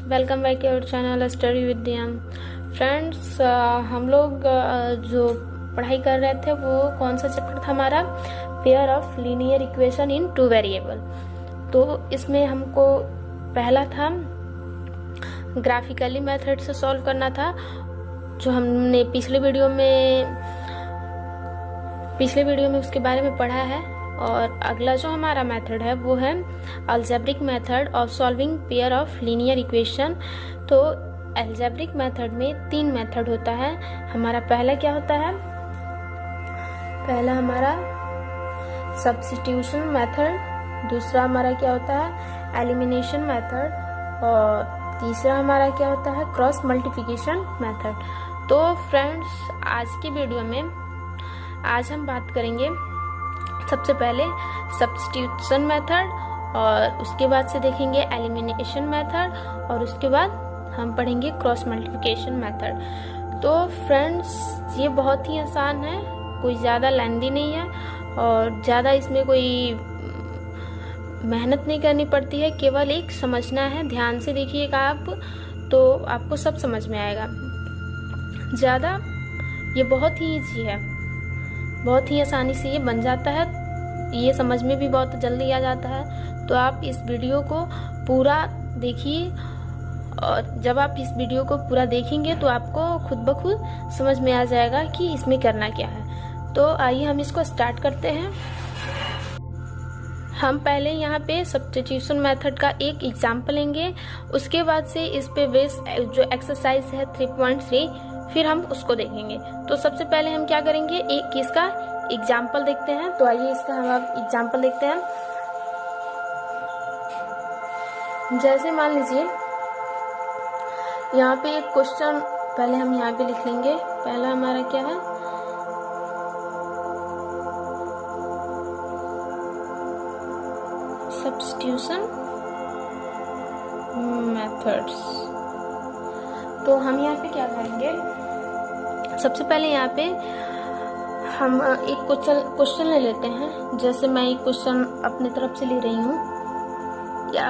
Welcome back your channel study with Diyan. Friends, हम लोग जो पढ़ाई कर रहे थे वो कौन सा चैप्टर था हमारा, pair of linear equation in two variable. तो इसमें हमको पहला था ग्राफिकली मेथड से सॉल्व करना था, जो हमने पिछले वीडियो में उसके बारे में पढ़ा है। और अगला जो हमारा मेथड है वो है algebraic method of solving pair of linear equation. तो अलजेब्रिक मेथड में 3 मेथड होता है हमारा। पहला क्या होता है, पहला हमारा सब्स्टिट्यूशन मेथड, दूसरा हमारा क्या होता है एलिमिनेशन मेथड, और तीसरा हमारा क्या होता है क्रॉस मल्टीप्लिकेशन मेथड। तो फ्रेंड्स, आज की वीडियो में आज हम बात करेंगे सबसे पहले सब्स्टिट्यूशन मेथड, और उसके बाद से देखेंगे एलिमिनेशन मेथड, और उसके बाद हम पढ़ेंगे क्रॉस मल्टीप्लिकेशन मेथड। तो फ्रेंड्स, ये बहुत ही आसान है, कोई ज़्यादा लेंदी नहीं है और ज़्यादा इसमें कोई मेहनत नहीं करनी पड़ती है, केवल एक समझना है। ध्यान से देखिएगा आप, तो आपको सब समझ में आएगा। ज़्यादा ये बहुत ही ईजी है, बहुत ही आसानी से ये बन जाता है, ये समझ में भी बहुत जल्दी आ जाता है। तो आप इस वीडियो को पूरा देखिए, और जब आप इस वीडियो को पूरा देखेंगे तो आपको खुद ब खुद समझ में आ जाएगा कि इसमें करना क्या है। तो आइए हम इसको स्टार्ट करते हैं। हम पहले यहाँ पे सब्स्टिट्यूशन मेथड का एक एग्जाम्पल लेंगे, उसके बाद से इस पे बेस जो एक्सरसाइज है 3.3 फिर हम उसको देखेंगे। तो सबसे पहले हम क्या करेंगे, एक इसका एग्जाम्पल देखते हैं। तो आइए इसका हम अब एग्जाम्पल देखते हैं। जैसे मान लीजिए यहाँ पे एक क्वेश्चन पहले हम यहाँ पे लिख लेंगे। पहला हमारा क्या है, सब्स्टिट्यूशन मेथड्स। तो हम यहाँ पे क्या करेंगे, सबसे पहले यहाँ पे हम एक क्वेश्चन ले लेते हैं। जैसे मैं एक क्वेश्चन अपने तरफ से ले रही हूँ, या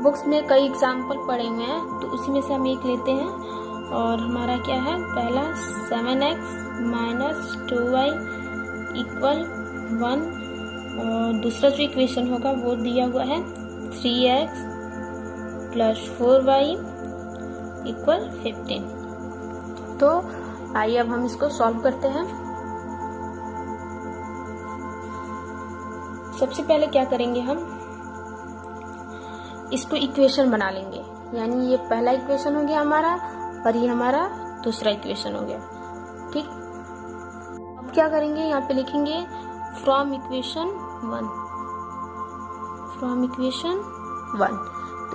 बुक्स में कई एग्जाम्पल पढ़े हुए हैं, तो उसी में से हम एक लेते हैं। और हमारा क्या है, पहला 7x - 2y = 1, और दूसरा जो इक्वेशन होगा वो दिया हुआ है 3x + 4y = 15। तो आइए अब हम इसको सॉल्व करते हैं। सबसे पहले क्या करेंगे, हम इसको इक्वेशन बना लेंगे। यानी ये पहला इक्वेशन हो गया हमारा, और ये हमारा दूसरा इक्वेशन हो गया। ठीक, अब क्या करेंगे, यहाँ पे लिखेंगे फ्रॉम इक्वेशन 1। तो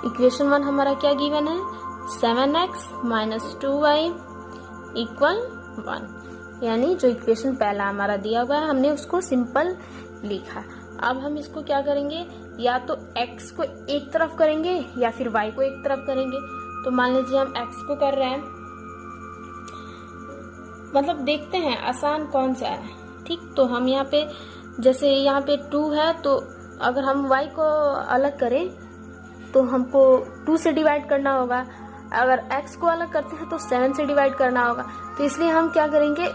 इक्वेशन 1 हमारा क्या गिवन है, 7x - 2y = 1। यानी जो इक्वेशन पहला हमारा दिया हुआ है हमने उसको सिंपल लिखा। अब हम इसको क्या करेंगे, या तो x को एक तरफ करेंगे या फिर y को एक तरफ करेंगे। तो मान लीजिए हम x को कर रहे हैं, मतलब देखते हैं आसान कौन सा है। ठीक, तो हम यहाँ पे जैसे यहाँ पे 2 है, तो अगर हम y को अलग करें तो हमको 2 से डिवाइड करना होगा। अगर x को अलग करते हैं तो 7 से डिवाइड करना होगा। तो इसलिए हम क्या करेंगे,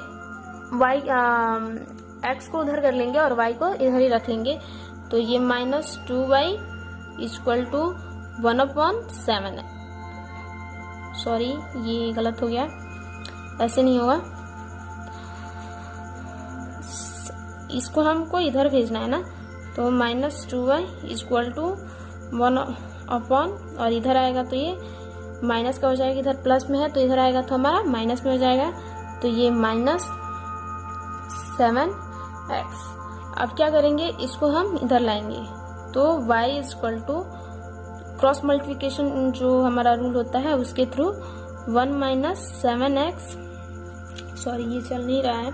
x को उधर कर लेंगे और y को इधर ही रख लेंगे। तो ये -2y = 1/7 है। सॉरी, ये गलत हो गया, ऐसे नहीं होगा, इसको हमको इधर भेजना है ना। तो -2y = 1/, और इधर आएगा तो ये माइनस का हो जाएगा, इधर प्लस में है तो इधर आएगा तो हमारा माइनस में हो जाएगा। तो ये -7x। अब क्या करेंगे, इसको हम इधर लाएंगे। तो y = क्रॉस मल्टीप्लिकेशन जो हमारा रूल होता है उसके थ्रू 1 - 7x, सॉरी ये चल नहीं रहा है।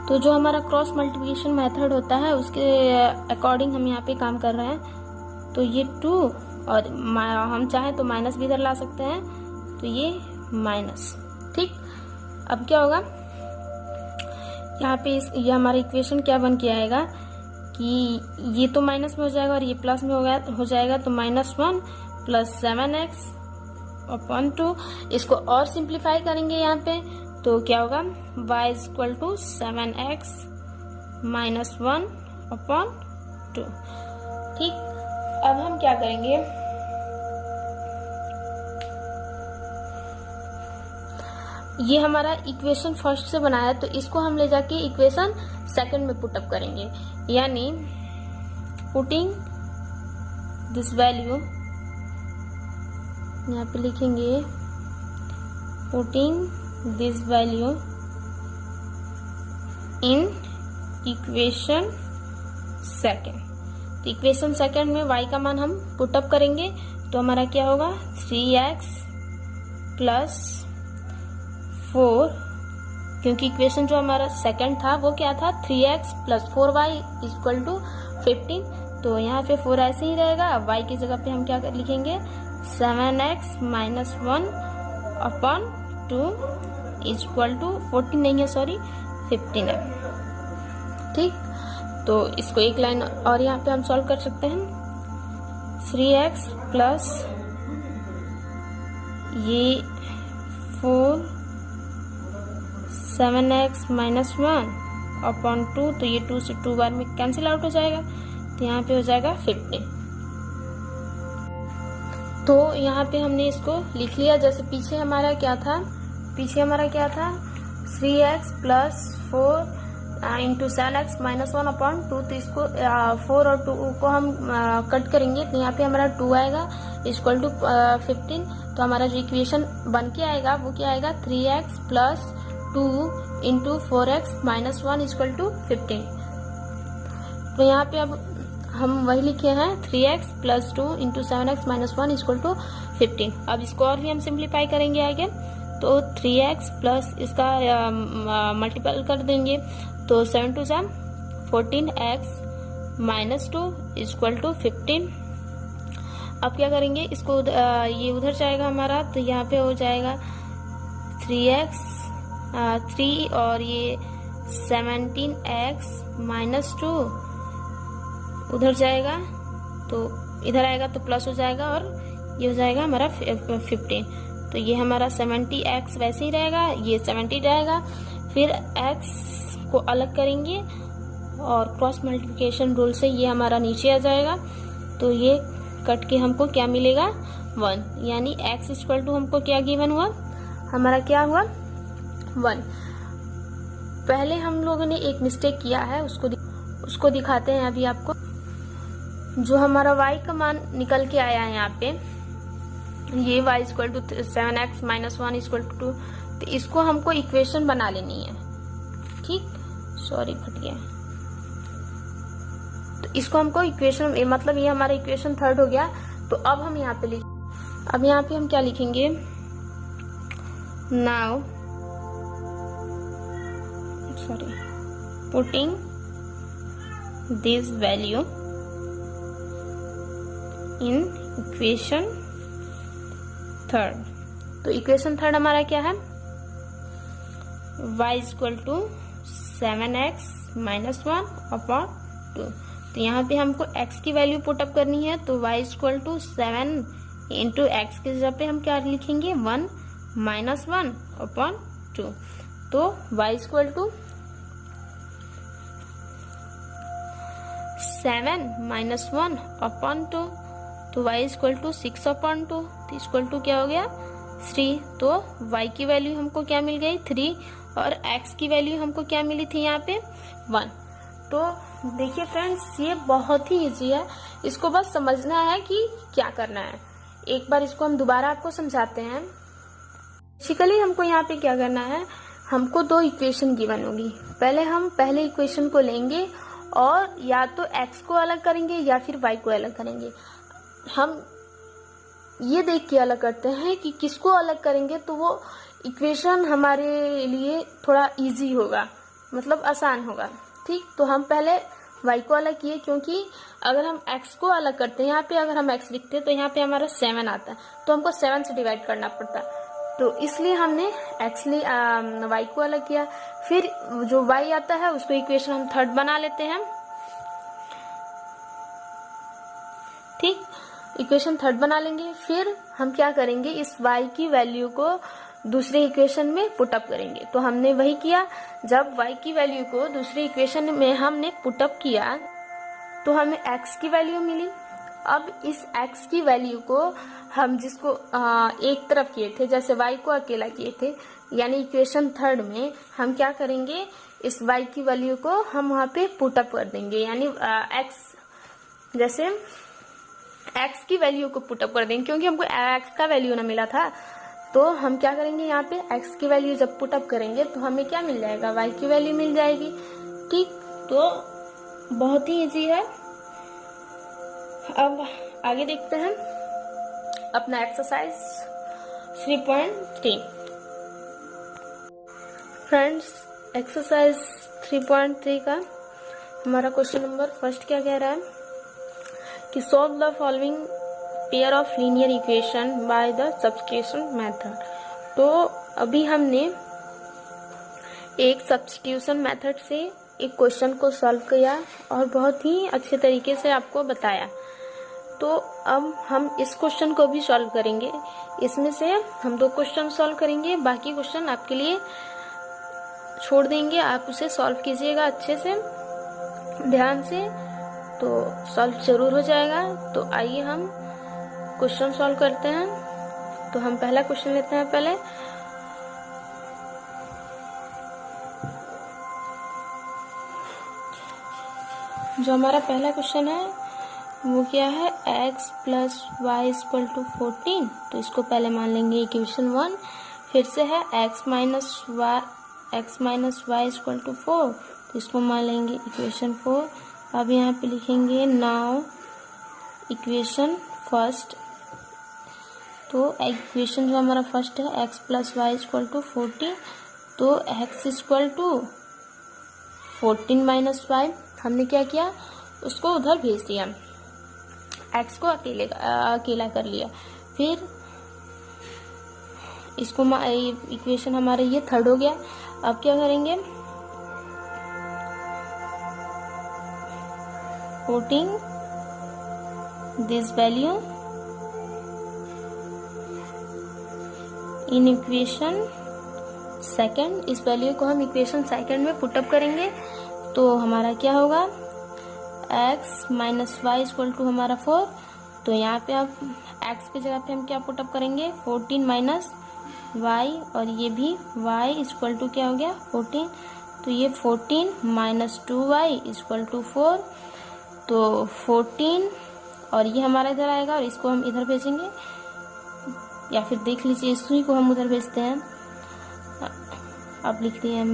तो जो हमारा क्रॉस मल्टीप्लिकेशन मेथड होता है उसके अकॉर्डिंग हम यहाँ पे काम कर रहे हैं। तो ये 2, और हम चाहें तो माइनस भी इधर ला सकते हैं, तो ये माइनस। ठीक, अब क्या होगा, यहाँ पे ये हमारा इक्वेशन क्या बन के आएगा कि ये तो माइनस में हो जाएगा और ये प्लस में हो जाएगा, तो -1 प्लस 7x अपॉन 2। इसको और सिंप्लीफाई करेंगे यहाँ पे, तो क्या होगा, y equal to 7x minus 1 upon 2। ठीक, अब हम क्या करेंगे, ये हमारा इक्वेशन फर्स्ट से बनाया, तो इसको हम ले जाके इक्वेशन सेकंड में पुट अप करेंगे, यानी पुटिंग दिस वैल्यू, यहाँ पे लिखेंगे putting this value in equation second. तो इक्वेशन सेकंड में y का मान हम पुट अप करेंगे, तो हमारा क्या होगा, 3x प्लस 4, क्योंकि इक्वेशन जो हमारा सेकंड था वो क्या था, 3x plus 4y equal to 15, तो यहाँ पे 4 ऐसे ही रहेगा। y की जगह पे हम क्या लिखेंगे, 7x minus 1 upon 2 equal to 14 नहीं है, सॉरी 15 है। ठीक, तो इसको एक लाइन और यहाँ पे हम सॉल्व कर सकते हैं, 3x प्लस ये 4 7x माइनस 1 अपॉन 2, तो ये 2 से 2 बार में कैंसिल आउट हो जाएगा, तो यहाँ पे हो जाएगा 15। तो यहाँ पे हमने इसको लिख लिया, जैसे पीछे हमारा क्या था, 3x plus 4 into 7x minus 1 upon 2, तो इसको 4 और 2 को हम कट करेंगे, तो यहाँ पे हमारा 2 आएगा इक्वल टू 15। तो हमारा जो इक्वेशन बन के आएगा वो क्या आएगा, 3x plus 2 into 4x minus 1 equal to 15। तो यहाँ पे अब हम वही लिखे हैं, 3x plus 2 into 7x minus 1 equal to 15। अब इसको और भी हम सिंप्लीफाई करेंगे आगे, तो 3x प्लस इसका मल्टीपल कर देंगे, तो 7 to 14x minus 2 equal to 15। अब क्या करेंगे, इसको ये उधर जाएगा हमारा, तो यहाँ पे हो जाएगा 3x 3 और ये 17x माइनस 2 उधर जाएगा, तो इधर आएगा तो प्लस हो जाएगा, और ये हो जाएगा हमारा 15। तो ये हमारा 70x वैसे ही रहेगा, ये 70 रहेगा। फिर x को अलग करेंगे और क्रॉस मल्टीप्लिकेशन रूल से ये हमारा नीचे आ जाएगा, तो ये कट के हमको क्या मिलेगा, 1, यानी x इक्वल टू हमको क्या गिवन हुआ, हमारा क्या हुआ, 1। पहले हम लोगों ने एक मिस्टेक किया है, उसको दिखाते हैं अभी आपको। जो हमारा y का मान निकल के आया है यहाँ पे, ये y equal to 7x minus 1 equal to 2, तो इसको हमको इक्वेशन बना लेनी है। ठीक, सॉरी फट गया, तो इसको हमको इक्वेशन, मतलब ये हमारा इक्वेशन थर्ड हो गया। तो अब हम यहाँ पे अब यहाँ पे हम क्या लिखेंगे, now sorry putting this value in equation third. तो इक्वेशन थर्ड हमारा क्या है, y equal to 7x minus 1 upon 2। तो यहाँ पे हमको x की वैल्यू पुट अप करनी है, तो y equal to 7 into x की जगह पे हम क्या लिखेंगे, 1 माइनस 1 अपॉन 2। तो y equal to 7 minus 1 upon 2, तो y इक्वल टू 6 अपॉन 2, तो इक्वल टू क्या हो गया, 3। तो y की वैल्यू हमको क्या मिल गई, 3, और x की वैल्यू हमको क्या मिली थी यहाँ पे, 1। तो देखिए फ्रेंड्स, ये बहुत ही इजी है, इसको बस समझना है कि क्या करना है। एक बार इसको हम दोबारा आपको समझाते हैं। बेसिकली हमको यहाँ पे क्या करना है, हमको 2 इक्वेशन गिवन होगी। पहले हम पहले इक्वेशन को लेंगे और या तो x को अलग करेंगे या फिर y को अलग करेंगे। हम ये देख के अलग करते हैं कि किसको अलग करेंगे तो वो इक्वेशन हमारे लिए थोड़ा इजी होगा, मतलब आसान होगा। ठीक, तो हम पहले y को अलग किए, क्योंकि अगर हम x को अलग करते हैं, यहाँ पे अगर हम x लिखते हैं तो यहाँ पे हमारा 7 आता है, तो हमको 7 से डिवाइड करना पड़ता है, तो इसलिए हमने y को अलग किया। फिर जो y आता है उसको इक्वेशन हम थर्ड बना लेते हैं। इक्वेशन थर्ड बना लेंगे। फिर हम क्या करेंगे, इस y की वैल्यू को दूसरे इक्वेशन में पुटअप करेंगे। तो हमने वही किया, जब y की वैल्यू को दूसरे इक्वेशन में हमने पुटअप किया तो हमें x की वैल्यू मिली। अब इस x की वैल्यू को हम जिसको एक तरफ किए थे, जैसे y को अकेला किए थे, यानी इक्वेशन थर्ड में हम क्या करेंगे, इस y की वैल्यू को हम वहां पे पुटअप कर देंगे, यानी x, जैसे x की वैल्यू को पुटअप कर देंगे, क्योंकि हमको x का वैल्यू ना मिला था। तो हम क्या करेंगे, यहाँ पे x की वैल्यू जब पुटअप करेंगे तो हमें क्या मिल जाएगा, y की वैल्यू मिल जाएगी। ठीक, तो बहुत ही इजी है। अब आगे देखते हैं अपना एक्सरसाइज 3.3। फ्रेंड्स, एक्सरसाइज 3.3 का हमारा क्वेश्चन नंबर फर्स्ट क्या कह रहा है कि solve the following pair of linear equation by the substitution method. तो अभी हमने एक सब्स्टिट्यूशन मेथड से एक क्वेश्चन को सॉल्व किया और बहुत ही अच्छे तरीके से आपको बताया। तो अब हम इस क्वेश्चन को भी सॉल्व करेंगे। इसमें से हम 2 क्वेश्चन सॉल्व करेंगे, बाकी क्वेश्चन आपके लिए छोड़ देंगे, आप उसे सॉल्व कीजिएगा अच्छे से, ध्यान से, तो सॉल्व जरूर हो जाएगा। तो आइए हम क्वेश्चन सॉल्व करते हैं। तो हम पहला क्वेश्चन लेते हैं पहले। जो हमारा पहला क्वेश्चन है वो क्या है, x plus y equal to 14। तो इसको पहले मान लेंगे इक्वेशन 1। फिर से है x minus y equal to 4, तो इसको मान लेंगे इक्वेशन 4। अब यहाँ पे लिखेंगे नाउ इक्वेशन फर्स्ट। तो इक्वेशन जो हमारा फर्स्ट है x plus y equal to 14, तो x equal to 14 minus y, हमने क्या किया, उसको उधर भेज दिया, x को अकेला कर लिया। फिर इसको इक्वेशन हमारा ये थर्ड हो गया। अब क्या करेंगे, putting this value in equation second. इस वैल्यू को हम इक्वेशन सेकंड में पुटअप करेंगे। तो हमारा क्या होगा, x minus y equal to हमारा 4। तो यहाँ पे अब x की जगह पे हम क्या पुटअप करेंगे, 14 माइनस वाई, और ये भी y इक्वल टू क्या हो गया, 14। तो ये 14 माइनस 2y इक्वल टू 4। तो 14 और ये हमारा इधर आएगा और इसको हम इधर भेजेंगे, या फिर देख लीजिए इसी को हम उधर भेजते हैं। अब लिखते हैं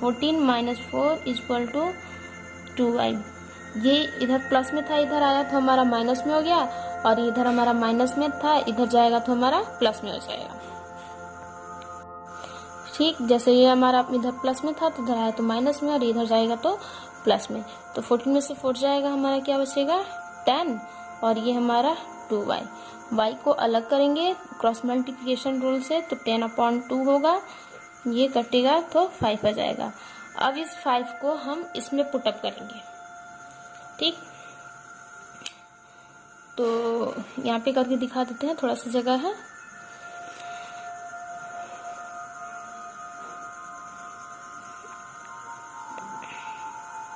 14 माइनस 4 इक्वल टू 2y। ये इधर प्लस में था, इधर आया तो हमारा माइनस में हो गया, और इधर हमारा माइनस में था, इधर जाएगा तो हमारा प्लस में हो जाएगा। ठीक, जैसे ये हमारा इधर प्लस में था तो इधर आया तो माइनस में, और इधर जाएगा तो प्लस में। तो 14 में से 4 जाएगा, हमारा क्या बचेगा, 10, और ये हमारा 2y। y को अलग करेंगे क्रॉस मल्टीप्लिकेशन रूल से, तो 10/2 होगा, ये कटेगा तो 5 आ जाएगा। अब इस 5 को हम इसमें पुटअप करेंगे। ठीक, तो यहाँ पे करके दिखा देते हैं, थोड़ा सा जगह है।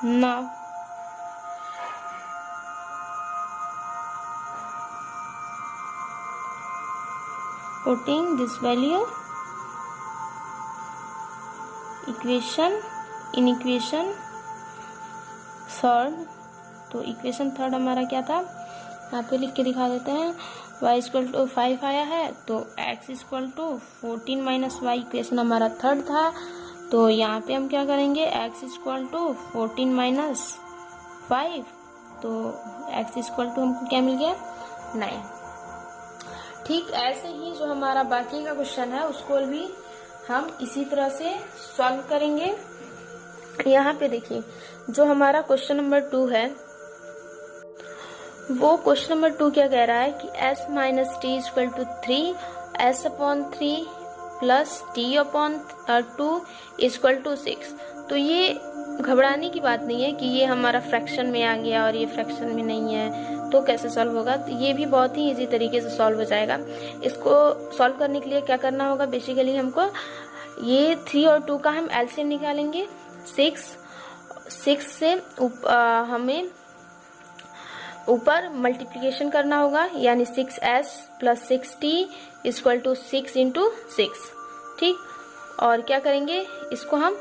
Now putting this value equation in equation third. तो इक्वेशन थर्ड हमारा क्या था, यहाँ पे लिख के दिखा देते हैं। y इक्वल टू 5 आया है, तो x equal to 14 minus y equation हमारा थर्ड था। तो यहाँ पे हम क्या करेंगे, x इक्वल टू 14 माइनस 5, तो x इक्वल टू हमको क्या मिल गया, 9। ठीक, ऐसे ही जो हमारा बाकी का क्वेश्चन है उसको भी हम इसी तरह से सॉल्व करेंगे। यहाँ पे देखिए, जो हमारा क्वेश्चन नंबर 2 है, वो क्वेश्चन नंबर 2 क्या कह रहा है कि s minus t equal to 3, s/3 plus t/2 equal to 6। तो ये घबराने की बात नहीं है कि ये हमारा फ्रैक्शन में आ गया और ये फ्रैक्शन में नहीं है। तो कैसे सॉल्व होगा, तो ये भी बहुत ही इजी तरीके से सॉल्व हो जाएगा। इसको सॉल्व करने के लिए क्या करना होगा, बेसिकली हमको ये 3 और 2 का हम एलसीएम निकालेंगे। 6 से हमें ऊपर मल्टीप्लिकेशन करना होगा, यानी 6s plus 6t equal to 6 into 6, ठीक। और क्या करेंगे, इसको हम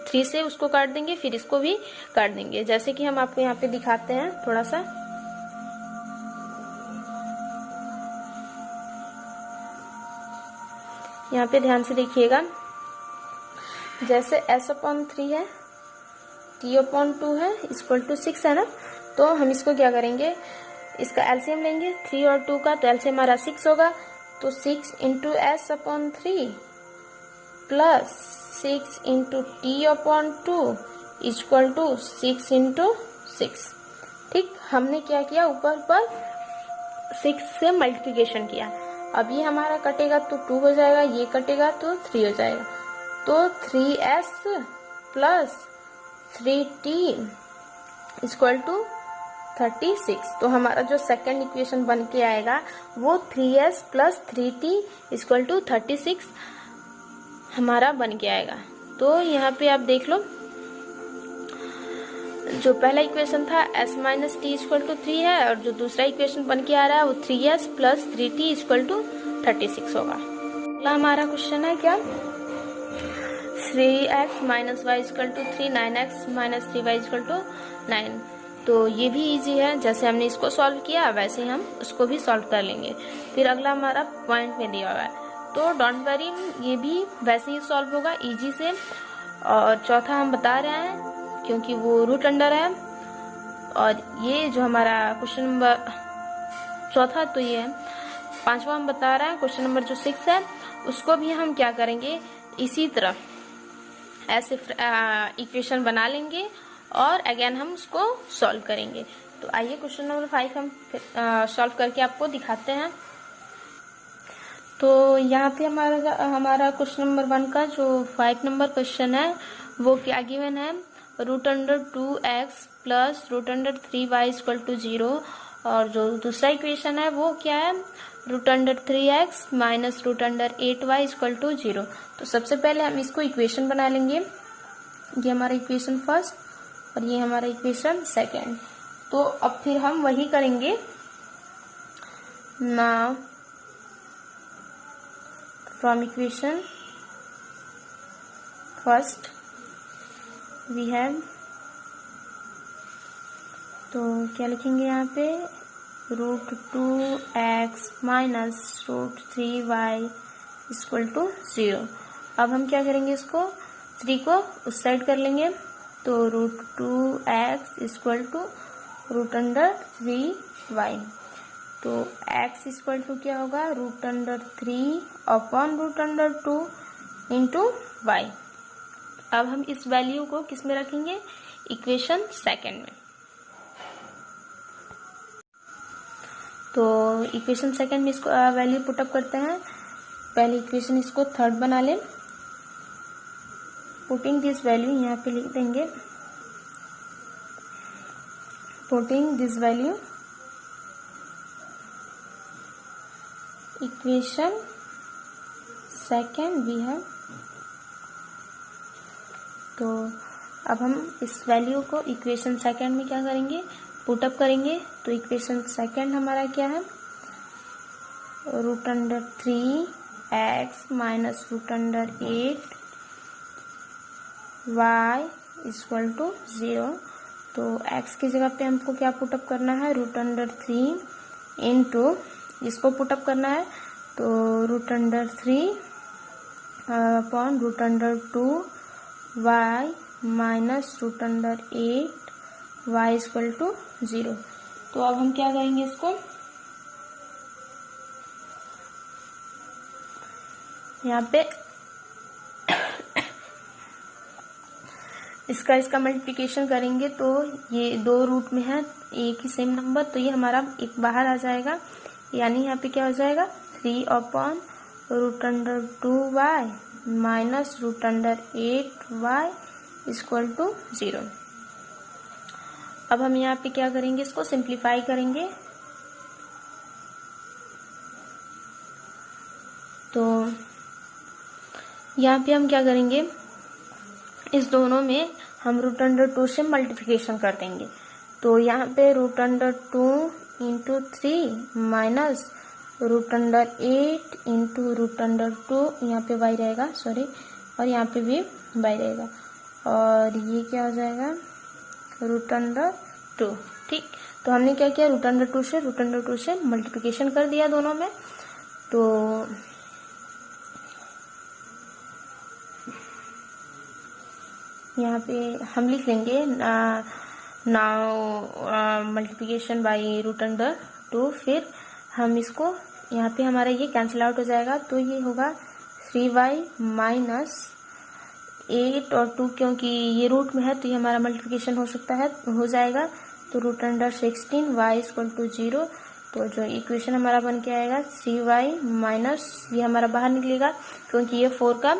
3 से उसको काट देंगे, फिर इसको भी काट देंगे, जैसे कि हम आपको यहाँ पे दिखाते हैं थोड़ा सा। यहाँ पे ध्यान से देखिएगा, जैसे s/3 है, t/2 है, इक्वल टू 6 है ना, तो हम इसको क्या करेंगे, इसका एलसीएम लेंगे 3 और 2 का, तो एलसीएम हमारा 6 होगा, तो 6 into s/3 plus 6 into t/2 equal to 6 into 6, ठीक। हमने क्या किया, ऊपर पर 6 से मल्टीप्लिकेशन किया। अब ये हमारा कटेगा तो 2 हो जाएगा, ये कटेगा तो 3 हो जाएगा, तो 3s plus 3t equal to 36। तो हमारा जो सेकेंड इक्वेशन बन के आएगा वो 3s plus 3t equal to 36 हमारा बन के आएगा। तो यहाँ पे आप देख लो, जो पहला इक्वेशन था s minus t equal to 3 है, और जो दूसरा इक्वेशन बन के आ रहा है वो 3s plus 3t equal to 36 होगा। अगला हमारा क्वेश्चन है क्या, 3x minus y equal to 3, 9x minus 3y equal to 9। तो ये भी इजी है, जैसे हमने इसको सॉल्व किया वैसे ही हम उसको भी सॉल्व कर लेंगे। फिर अगला हमारा पॉइंट में दिया हुआ है, तो डोंट वरी, ये भी वैसे ही सॉल्व होगा इजी से। और चौथा हम बता रहे हैं क्योंकि वो रूट अंडर है, और ये जो हमारा क्वेश्चन नंबर चौथा तो ये है। पांचवा हम बता रहे हैं क्वेश्चन नंबर जो 6 है, उसको भी हम क्या करेंगे, इसी तरह ऐसे इक्वेशन बना लेंगे और अगेन हम उसको सॉल्व करेंगे। तो आइए क्वेश्चन नंबर 5 हम सॉल्व करके आपको दिखाते हैं। तो यहाँ पे हमारा क्वेश्चन नंबर 1 का जो 5 नंबर क्वेश्चन है वो क्या गिवन है, root under 2x plus root under 3y equal to 0। और जो दूसरा इक्वेशन है वो क्या है, root under 3x minus root under 8y equal to 0। तो सबसे पहले हम इसको इक्वेशन बना लेंगे, ये हमारा इक्वेशन फर्स्ट और ये हमारा इक्वेशन सेकेंड। तो अब फिर हम वही करेंगे ना, from equation first we have, तो क्या लिखेंगे यहाँ पे, root 2x minus root 3y equal to 0। अब हम क्या करेंगे, इसको 3 को उस साइड कर लेंगे, तो root 2x equal to root under 3y। तो x इक्वल टू क्या होगा, root under 3 upon root under 2 into y। अब हम इस वैल्यू को किस में रखेंगे, इक्वेशन सेकेंड में। तो इक्वेशन सेकेंड में इसको वैल्यू पुटअप करते हैं। पहले इक्वेशन इसको थर्ड बना लें, पुटिंग दिस वैल्यू यहाँ पे लिख देंगे, putting this value equation second we have. तो अब हम इस वैल्यू को इक्वेशन सेकेंड में क्या करेंगे, पुटअप करेंगे। तो इक्वेशन सेकेंड हमारा क्या है, root under 3x minus root under 8y equal to 0। तो x की जगह पे हमको क्या पुटअप करना है, रूट अंडर 3 इंटू, इसको पुटअप करना है, तो root under 3 upon root under 2y minus root under 8y equal to 0। तो अब हम क्या करेंगे, इसको यहाँ पे इसका मल्टीप्लिकेशन करेंगे, तो ये दो रूट में है एक ही सेम नंबर, तो ये हमारा एक बाहर आ जाएगा, यानी यहाँ पे क्या हो जाएगा, 3 upon root under 2y minus root under 8y equal to 0। अब हम यहाँ पे क्या करेंगे, इसको सिंप्लीफाई करेंगे। तो यहाँ पे हम क्या करेंगे, इस दोनों में हम √2 से मल्टीप्लिकेशन कर देंगे। तो यहाँ पे √2 इंटू 3 माइनस √8 इंटू √2, यहाँ पे y रहेगा, सॉरी, और यहाँ पे भी y रहेगा, और ये क्या हो जाएगा √2। ठीक, तो हमने क्या किया, √2 से मल्टीप्लिकेशन कर दिया दोनों में। तो यहाँ पे हम लिख लेंगे नाउ मल्टीप्लिकेशन बाई √2। फिर हम इसको यहाँ पे हमारा ये कैंसिल आउट हो जाएगा, तो ये होगा 3y माइनस 8 और 2, क्योंकि ये रूट में है तो ये हमारा मल्टीप्लिकेशन हो जाएगा। तो √16 y = 0। तो जो इक्वेशन हमारा बन के आएगा 3y माइनस, ये हमारा बाहर निकलेगा क्योंकि ये 4 का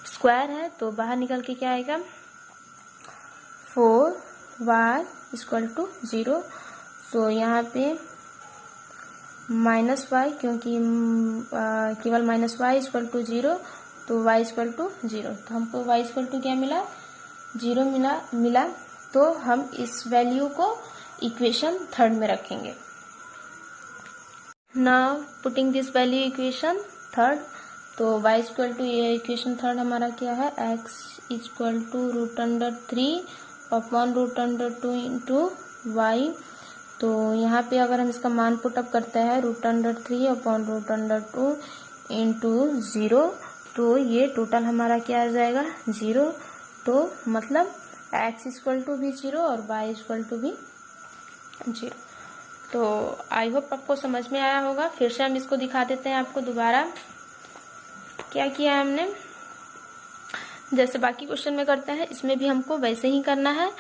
स्क्वायर है, तो बाहर निकल के क्या आएगा 4y = 0। तो यहाँ पे माइनस y, क्योंकि केवल माइनस y = 0, तो y = 0। तो हमको y = क्या मिला, 0 मिला। तो हम इस वैल्यू को इक्वेशन 3 में रखेंगे। Now putting this value equation 3, तो y = ये इक्वेशन 3 हमारा क्या है, x = √3 अपॉन √2 इंटू y। तो यहाँ पे अगर हम इसका मान पुटअप करते हैं √3 अपॉन √2 इंटू 0, तो ये टोटल हमारा क्या आ जाएगा 0। तो मतलब x = भी 0 और y = भी 0। तो आई होप आपको समझ में आया होगा। फिर से हम इसको दिखा देते हैं आपको दोबारा क्या किया हमने। जैसे बाकी क्वेश्चन में करते हैं, इसमें भी हमको वैसे ही करना है।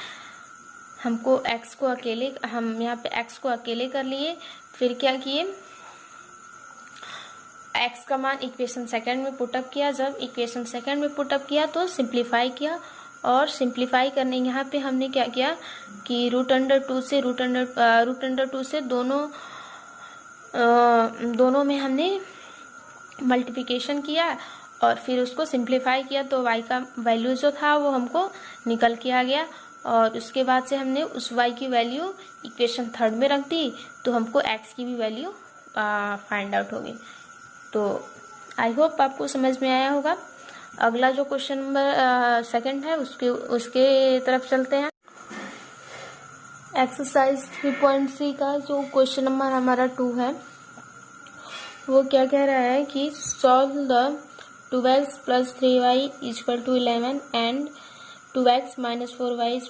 हमको x को अकेले, हम यहाँ पे x को अकेले कर लिए, फिर क्या किए, x का मान इक्वेशन 2 में पुटअप किया। जब इक्वेशन 2 में पुटअप किया तो सिंप्लीफाई किया, और सिंप्लीफाई करने यहाँ पे हमने क्या किया कि √2 से दोनों में हमने मल्टीप्लिकेशन किया और फिर उसको सिंप्लीफाई किया, तो y का वैल्यू जो था वो हमको निकल के आ गया। और उसके बाद से हमने उस y की वैल्यू इक्वेशन 3 में रख दी, तो हमको x की भी वैल्यू फाइंड आउट होगी। तो आई होप आपको समझ में आया होगा। अगला जो क्वेश्चन नंबर 2 है उसके तरफ चलते हैं। एक्सरसाइज 3.3 का जो क्वेश्चन नंबर हमारा 2 है, वो क्या कह रहा है कि solve the 2x + 3y = 11 and 2x - 4y =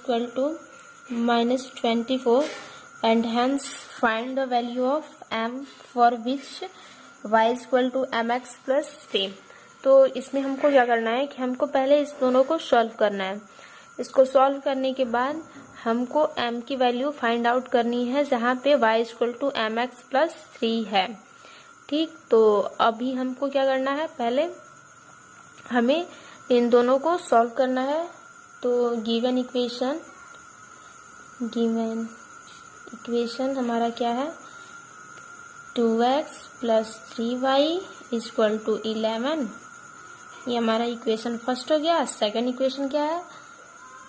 -24 and hence find the value of m for which y = mx + 3। तो इसमें हमको क्या करना है कि हमको पहले इस दोनों को सॉल्व करना है। इसको सॉल्व करने के बाद हमको m की वैल्यू फाइंड आउट करनी है जहाँ पे y = mx + 3 है। ठीक, तो अभी हमको क्या करना है, पहले हमें इन दोनों को सॉल्व करना है। तो गिवन इक्वेशन हमारा क्या है, 2x + 3y = 11। ये हमारा इक्वेशन फर्स्ट हो गया। सेकंड इक्वेशन क्या है,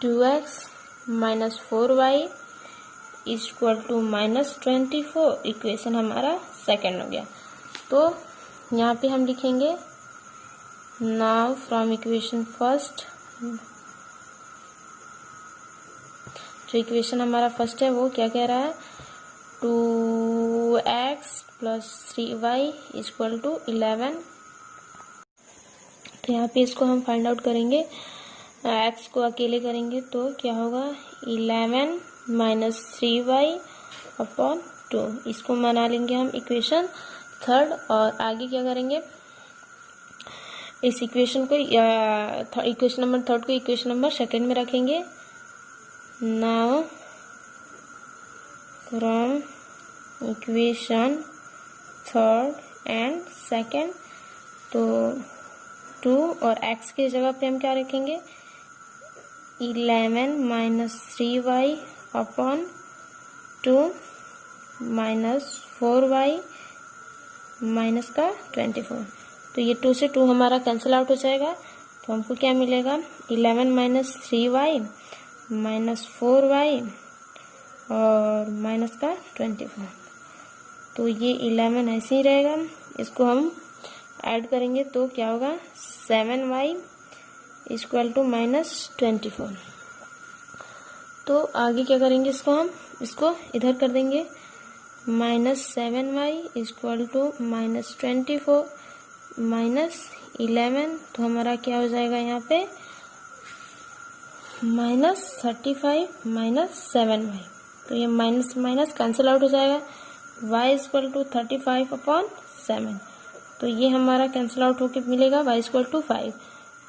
2x - 4y = -24। इक्वेशन हमारा सेकंड हो गया। तो यहाँ पे हम लिखेंगे नाउ फ्रॉम इक्वेशन फर्स्ट, जो इक्वेशन हमारा फर्स्ट है वो क्या कह रहा है, 2x + 3y = 11। तो यहाँ पे इसको हम फाइंड आउट करेंगे, x को अकेले करेंगे तो क्या होगा 11 - 3y / 2। इसको बना लेंगे हम इक्वेशन 3 और आगे क्या करेंगे, इस इक्वेशन को इक्वेशन नंबर 3 को इक्वेशन नंबर 2 में रखेंगे। नाउ फ्रॉम इक्वेशन 3 एंड 2, तो 2 और x के जगह पे हम क्या रखेंगे, 11 - 3y / 2 माइनस 4y माइनस का 24। तो ये 2 से 2 हमारा कैंसिल आउट हो जाएगा, तो हमको क्या मिलेगा 11 माइनस 3y माइनस 4y और माइनस का 24। तो ये 11 ऐसे ही रहेगा, इसको हम ऐड करेंगे तो क्या होगा 7y इक्वल टू माइनस 24। तो आगे क्या करेंगे, इसको इधर कर देंगे, minus 7y equal to minus 24 minus 11। तो हमारा क्या हो जाएगा यहाँ पे माइनस 35 माइनस 7y। तो ये माइनस माइनस कैंसिल आउट हो जाएगा, y इक्वल टू 35/7। तो ये हमारा कैंसिल आउट होके मिलेगा y इक्वल टू 5।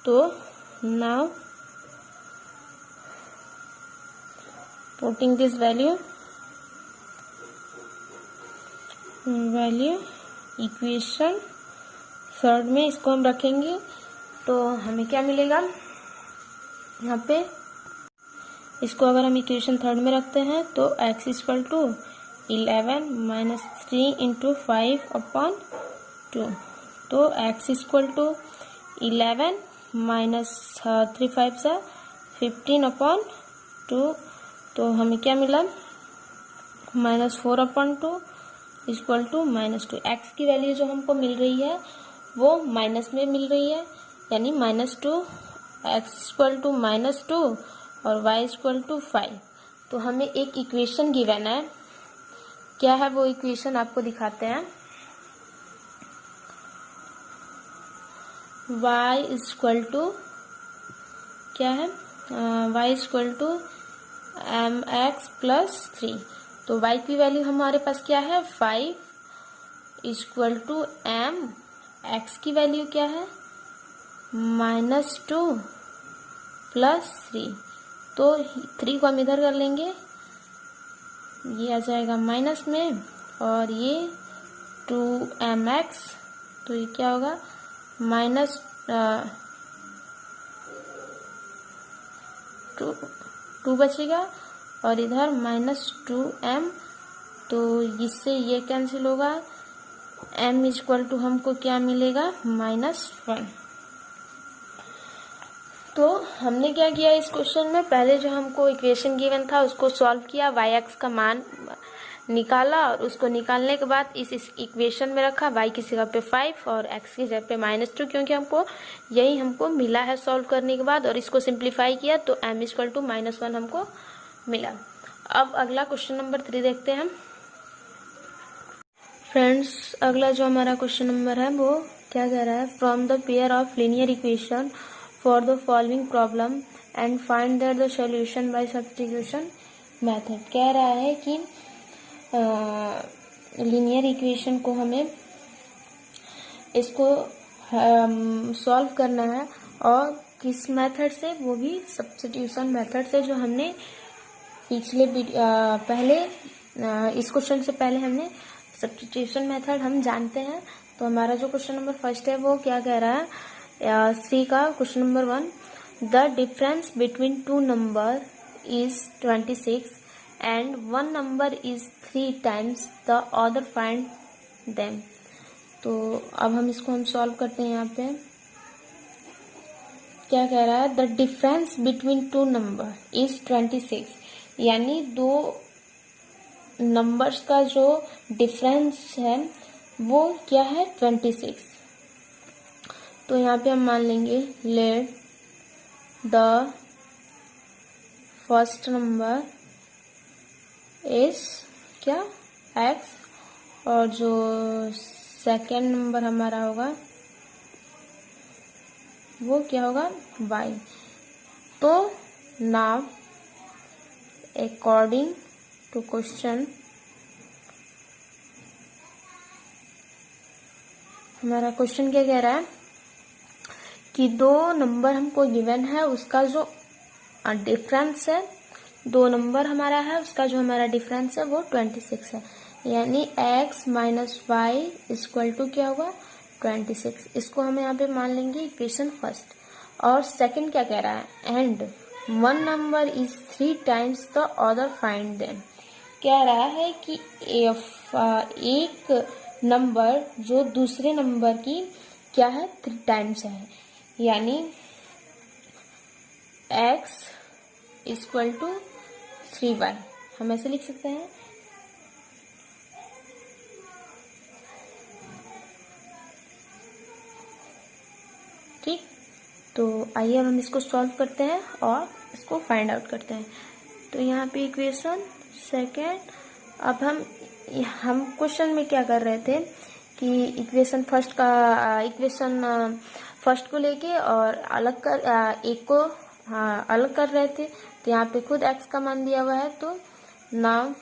तो now putting this value equation third में इसको हम रखेंगे, तो हमें क्या मिलेगा यहाँ पे, इसको अगर हम इक्वेशन थर्ड में रखते हैं तो x equal to 11 minus 3 into 5/2। तो x इक्वल टू 11 माइनस 3 5 सा 15/2। तो हमें क्या मिला minus 4/2 equal to minus 2। X की वैल्यू जो हमको मिल रही है वो माइनस में मिल रही है, यानी -2, x इक्वल टू -2 और y इक्वल टू 5। तो हमें एक इक्वेशन गिवन है, क्या है वो इक्वेशन आपको दिखाते हैं। y इक्वल टू क्या है, y equal to mx plus 3। तो y की वैल्यू हमारे पास क्या है 5 इक्वल टू m, x की वैल्यू क्या है -2 प्लस 3। तो 3 को हम इधर कर लेंगे, ये आ जाएगा माइनस में, और ये 2mx। तो ये क्या होगा माइनस 2 बचेगा और इधर -2m। तो इससे ये कैंसिल होगा, m इक्वल टू हमको क्या मिलेगा -1। तो हमने क्या किया इस क्वेश्चन में, पहले जो हमको इक्वेशन गिवन था उसको सॉल्व किया, y(x) का मान निकाला और उसको निकालने के बाद इस इक्वेशन में रखा, y की जगह पे 5 और x की जगह पे -2, क्योंकि हमको मिला है सॉल्व करने के बाद, और इसको सिंप्लीफाई किया तो m इक्वल टू -1 हमको मिला। अब अगला क्वेश्चन नंबर 3 देखते हैं फ्रेंड्स। अगला जो हमारा क्वेश्चन नंबर है वो क्या कह रहा है, from the pair of linear equation for the following problem and find that the solution bye substitution method. कह रहा है कि लीनियर इक्वेशन को हमें इसको सॉल्व करना है, और किस मेथड से, वो भी सब्स्टिट्यूशन मेथड से, जो हमने पहले इस क्वेश्चन से पहले हमने सब्स्टिट्यूशन मेथड हम जानते हैं। तो हमारा जो क्वेश्चन नंबर फर्स्ट है वो क्या कह रहा है, 3 का question number 1, the difference between 2 number is 26 and 1 number is 3 times the other, find them. तो अब हम इसको सॉल्व करते हैं। यहाँ पे क्या कह रहा है, the difference between 2 number is 26, यानी 2 नंबर्स का जो डिफरेंस है वो क्या है 26। तो यहाँ पे हम मान लेंगे let the first number is क्या x, और जो सेकेंड नंबर हमारा होगा वो क्या होगा y। तो नाउ अकॉर्डिंग टू क्वेश्चन, हमारा क्वेश्चन क्या कह रहा है कि 2 नंबर हमको गिवन है, उसका जो डिफरेंस है, 2 नंबर हमारा है, उसका जो हमारा डिफरेंस है वो 26 है, यानी x minus y equal to क्या होगा 26। इसको हम यहाँ पे मान लेंगे इक्वेशन फर्स्ट। और सेकंड क्या कह रहा है, and 1 number is 3 times the other, find them. कह रहा है कि एक नंबर जो दूसरे नंबर की क्या है 3 टाइम्स है, यानी x इक्वल टू 3y। हम ऐसे लिख सकते हैं। ठीक, तो आइए अब हम इसको सॉल्व करते हैं और इसको फाइंड आउट करते हैं। तो यहाँ पे इक्वेशन सेकेंड, अब हम क्वेश्चन में क्या कर रहे थे कि इक्वेशन फर्स्ट को लेके और अलग कर एक को अलग कर रहे थे। तो यहाँ पे खुद x का मान दिया हुआ है, तो now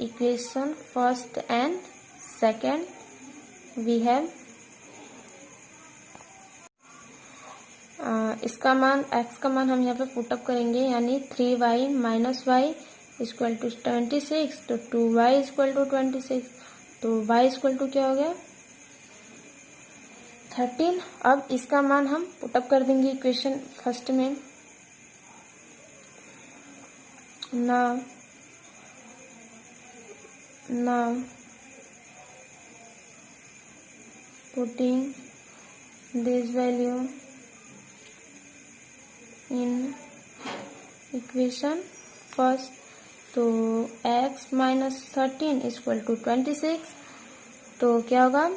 equation first and second we have इसका मान x का मान हम यहाँ पे पुटअप करेंगे, यानी 3y minus y equal to 26, तो 2y इक्वल टू 26, तो y इक्वल टू क्या हो गया 13। अब इसका मान हम पुटअप कर देंगे इक्वेशन फर्स्ट में। Now putting this value in equation first, तो x माइनस 13 इक्वल टू 26, तो क्या होगा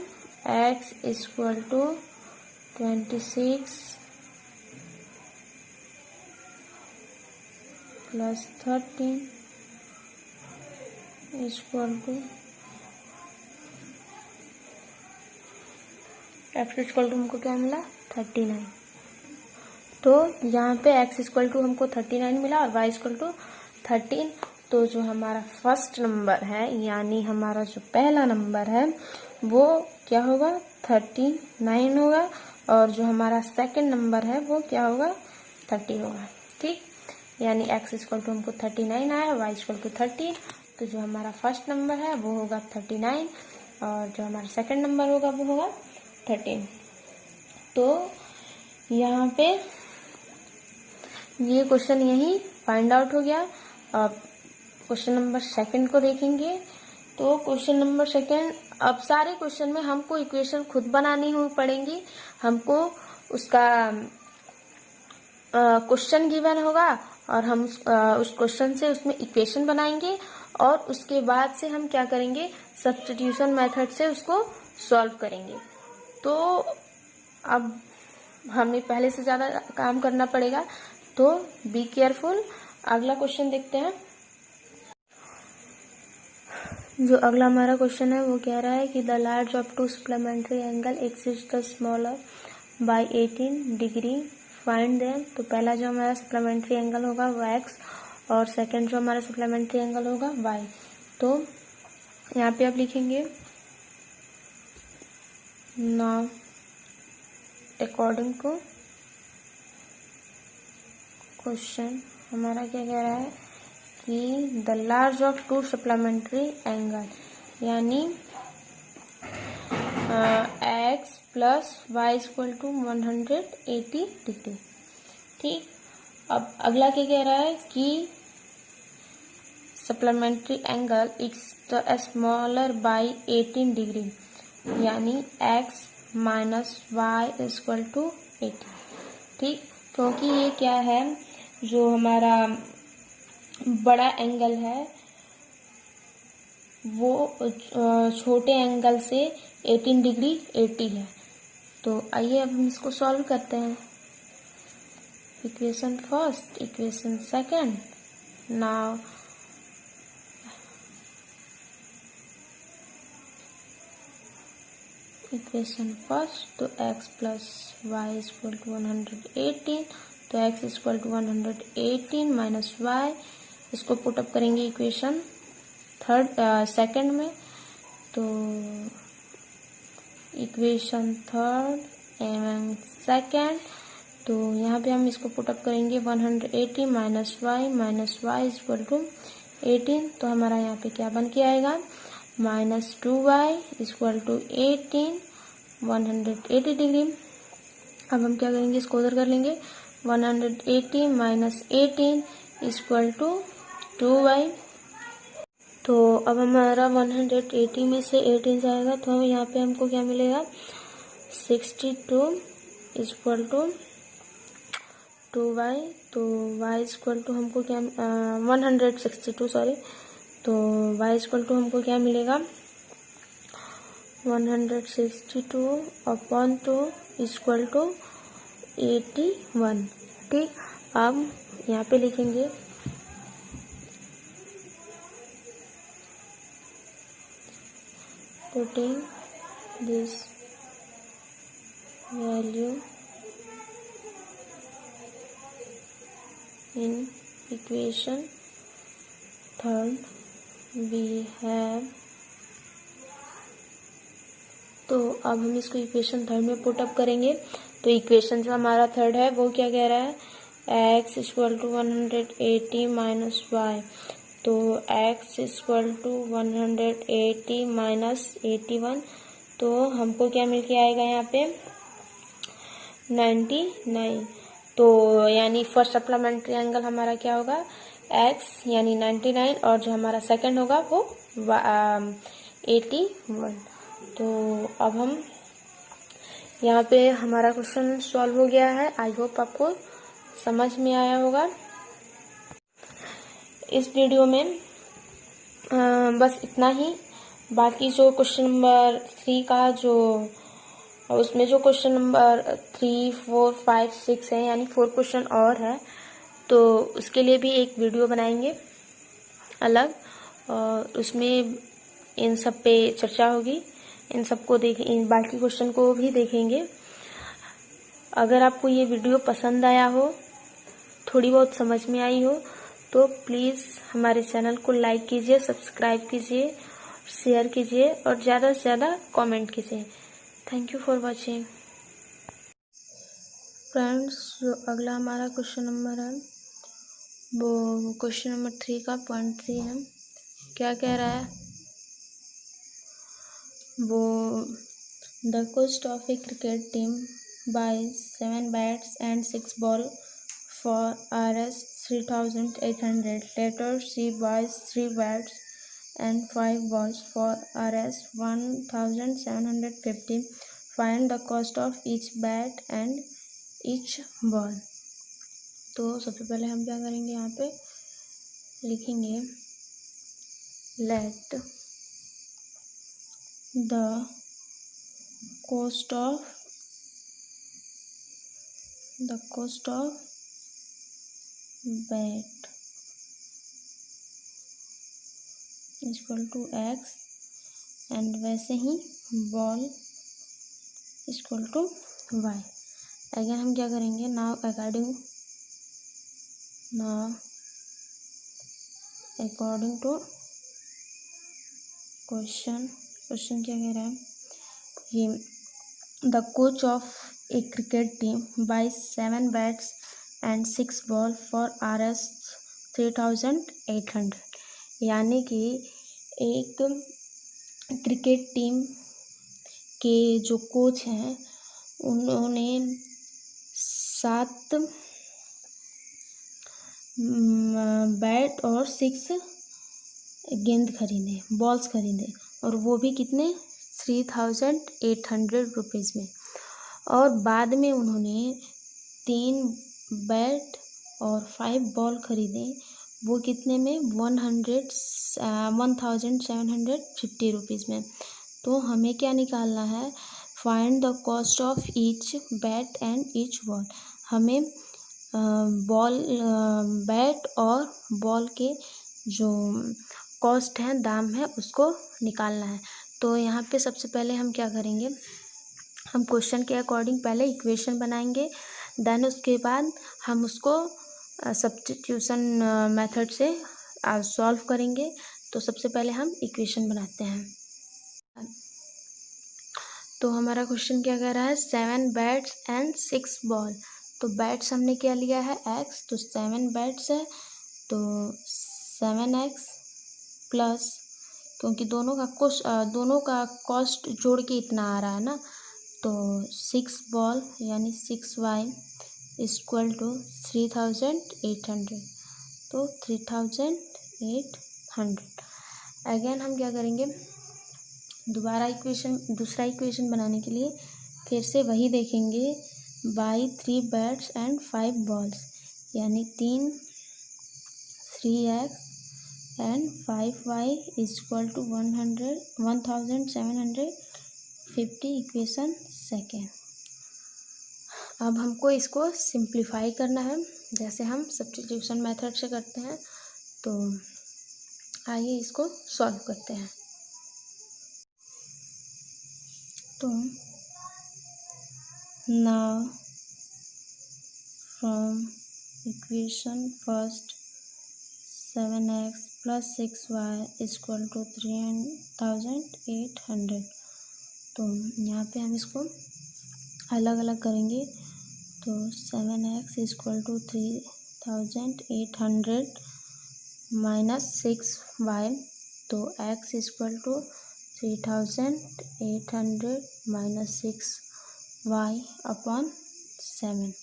x equal to 26 plus 13 equal to x equal to हमको क्या मिला 39। तो यहाँ पे x इक्वल टू हमको 39 मिला और y इक्वल टू 13। तो जो हमारा फर्स्ट नंबर है, यानी हमारा जो पहला नंबर है वो क्या होगा 39 होगा, और जो हमारा सेकंड नंबर है वो क्या होगा 30 होगा। ठीक, यानी x इक्वल टू हमको 39 आया, y इक्वल टू 30। तो जो हमारा फर्स्ट नंबर है वो होगा 39 और जो हमारा सेकंड नंबर होगा वो होगा 13। तो यहाँ पे ये क्वेश्चन यही फाइंड आउट हो गया। अब क्वेश्चन नंबर सेकंड को देखेंगे। तो क्वेश्चन नंबर सेकंड, अब सारे क्वेश्चन में हमको इक्वेशन खुद बनानी हुई पड़ेंगी। हमको उसका क्वेश्चन गिवन होगा और हम उस क्वेश्चन से उसमें इक्वेशन बनाएंगे और उसके बाद से हम क्या करेंगे सब्स्टिट्यूशन मेथड से उसको सॉल्व करेंगे। तो अब हमें पहले से ज्यादा काम करना पड़ेगा, तो बी केयरफुल। अगला क्वेश्चन देखते हैं। जो अगला हमारा क्वेश्चन है वो कह रहा है कि the large of two supplementary angle exist the smaller by 18 degree find them. तो पहला जो हमारा सप्लीमेंट्री एंगल होगा वो x और सेकंड जो हमारा सप्लीमेंट्री एंगल होगा y। तो यहाँ पे आप लिखेंगे नाउ अकॉर्डिंग टू क्वेश्चन हमारा क्या कह रहा है कि the large of two supplementary angle, यानी x plus y equal to 180 degree. ठीक, अब अगला क्या कह रहा है कि supplementary angle is the smaller by 18 degree, यानी x minus y equal to 18। ठीक, क्योंकि ये क्या है जो हमारा बड़ा एंगल है वो छोटे एंगल से 18 डिग्री 80 है। तो आइए अब हम इसको सॉल्व करते हैं। Equation first, equation second. Now equation first, तो x plus y equal to 118, तो x equal to 118 minus y, इसको पुटअप करेंगे इक्वेशन सेकंड में। तो इक्वेशन थर्ड एवं सेकंड, तो यहाँ पे हम इसको पुटअप करेंगे 180 माइनस वाई इक्वल टू 18। तो हमारा यहाँ पे क्या बन के आएगा minus 2y equal to 18 180 degree. अब हम क्या करेंगे इसको उधर कर लेंगे 180 माइनस 18 इक्वल टू 2y। तो अब हमारा 180 में से 18 जाएगा तो हम यहाँ पे हमको क्या मिलेगा 62 इक्वल टू 2y। तो y इक्वल टू हमको क्या 162 सॉरी। तो y इक्वल टू हमको क्या मिलेगा 162 अपॉन 2 इक्वल टू 81। ठीक, अब यहाँ पे लिखेंगे putting this value in equation third we have। तो अब हम इसको इक्वेशन थर्ड में पुट अप करेंगे। तो इक्वेशन जो हमारा थर्ड है वो क्या कह रहा है x equal to 180 minus y. तो x इक्वल टू 180 माइनस 81। तो हमको क्या मिल के आएगा यहाँ पे 99। तो यानी फर्स्ट सप्लीमेंट्री एंगल हमारा क्या होगा x यानी 99 और जो हमारा सेकंड होगा वो 81। तो अब हम यहाँ पे हमारा क्वेश्चन सॉल्व हो गया है। आई होप आपको समझ में आया होगा। इस वीडियो में बस इतना ही। बाकी जो क्वेश्चन नंबर 3 का जो उसमें जो क्वेश्चन नंबर 3, 4, 5, 6 है यानी 4 क्वेश्चन और है, तो उसके लिए भी एक वीडियो बनाएंगे अलग और उसमें इन सब पे चर्चा होगी। इन सबको इन बाकी क्वेश्चन को भी देखेंगे। अगर आपको ये वीडियो पसंद आया हो, थोड़ी बहुत समझ में आई हो, तो प्लीज़ हमारे चैनल को लाइक कीजिए, सब्सक्राइब कीजिए, शेयर कीजिए और ज़्यादा से ज़्यादा कमेंट कीजिए। Thank you for watching. Friends, जो अगला हमारा क्वेश्चन नंबर है वो क्वेश्चन नंबर 3 का पॉइंट 3 है। क्या कह रहा है वो the cost of A cricket team buys 7 bats and 6 balls for Rs 3,800. Later she buys 3 bats and 5 balls for Rs 1,750. Find the cost of each bat and each ball। तो सबसे पहले हम क्या करेंगे, यहाँ पे लिखेंगे let the cost of bat equal to x and वैसे ही ball equal to y। Again हम क्या करेंगे नाउ अकॉर्डिंग टू क्वेश्चन क्या कह रहा है ये the coach of A cricket team buys 7 bats and 6 balls for Rs 3,800। यानी कि एक क्रिकेट टीम के जो कोच हैं उन्होंने 7 बैट और 6 गेंद खरीदे, बॉल्स खरीदे और वो भी कितने 3,800 रुपीज़ में। और बाद में उन्होंने 3 बैट और 5 बॉल खरीदे, वो कितने में 1,750 रुपीज़ में। तो हमें क्या निकालना है find the cost of each bat and each ball. हमें बैट और बॉल के जो कॉस्ट है, दाम है, उसको निकालना है। तो यहाँ पे सबसे पहले हम क्या करेंगे, हम क्वेश्चन के अकॉर्डिंग पहले इक्वेशन बनाएंगे, देन उसके बाद हम उसको सब्स्टिट्यूशन मेथड से सॉल्व करेंगे। तो सबसे पहले हम इक्वेशन बनाते हैं। तो हमारा क्वेश्चन क्या कह रहा है 7 बैट्स एंड 6 बॉल। तो बैट्स हमने क्या लिया है x, तो 7 बैट्स है तो 7x प्लस, क्योंकि दोनों का कॉस्ट जोड़ के इतना आ रहा है ना, तो 6 बॉल यानी 6y इक्वल टू 3,800। तो 3,800 800। अगेन हम क्या करेंगे, दूसरा इक्वेशन बनाने के लिए फिर से वही देखेंगे, बाई 3 बैट्स एंड 5 बॉल्स, यानी 3x and 5y equal to 1750 equation second. अब हमको इसको सिंप्लीफाई करना है, जैसे हम सब्स्टिट्यूशन मेथड से करते हैं। तो आइए इसको सॉल्व करते हैं। तो now from equation first 7x plus 6y equal to 3800। तो यहाँ पे हम इसको अलग अलग करेंगे। तो 7x equal to 3800 minus 6y, तो x equal to 3800 minus 6y upon 7।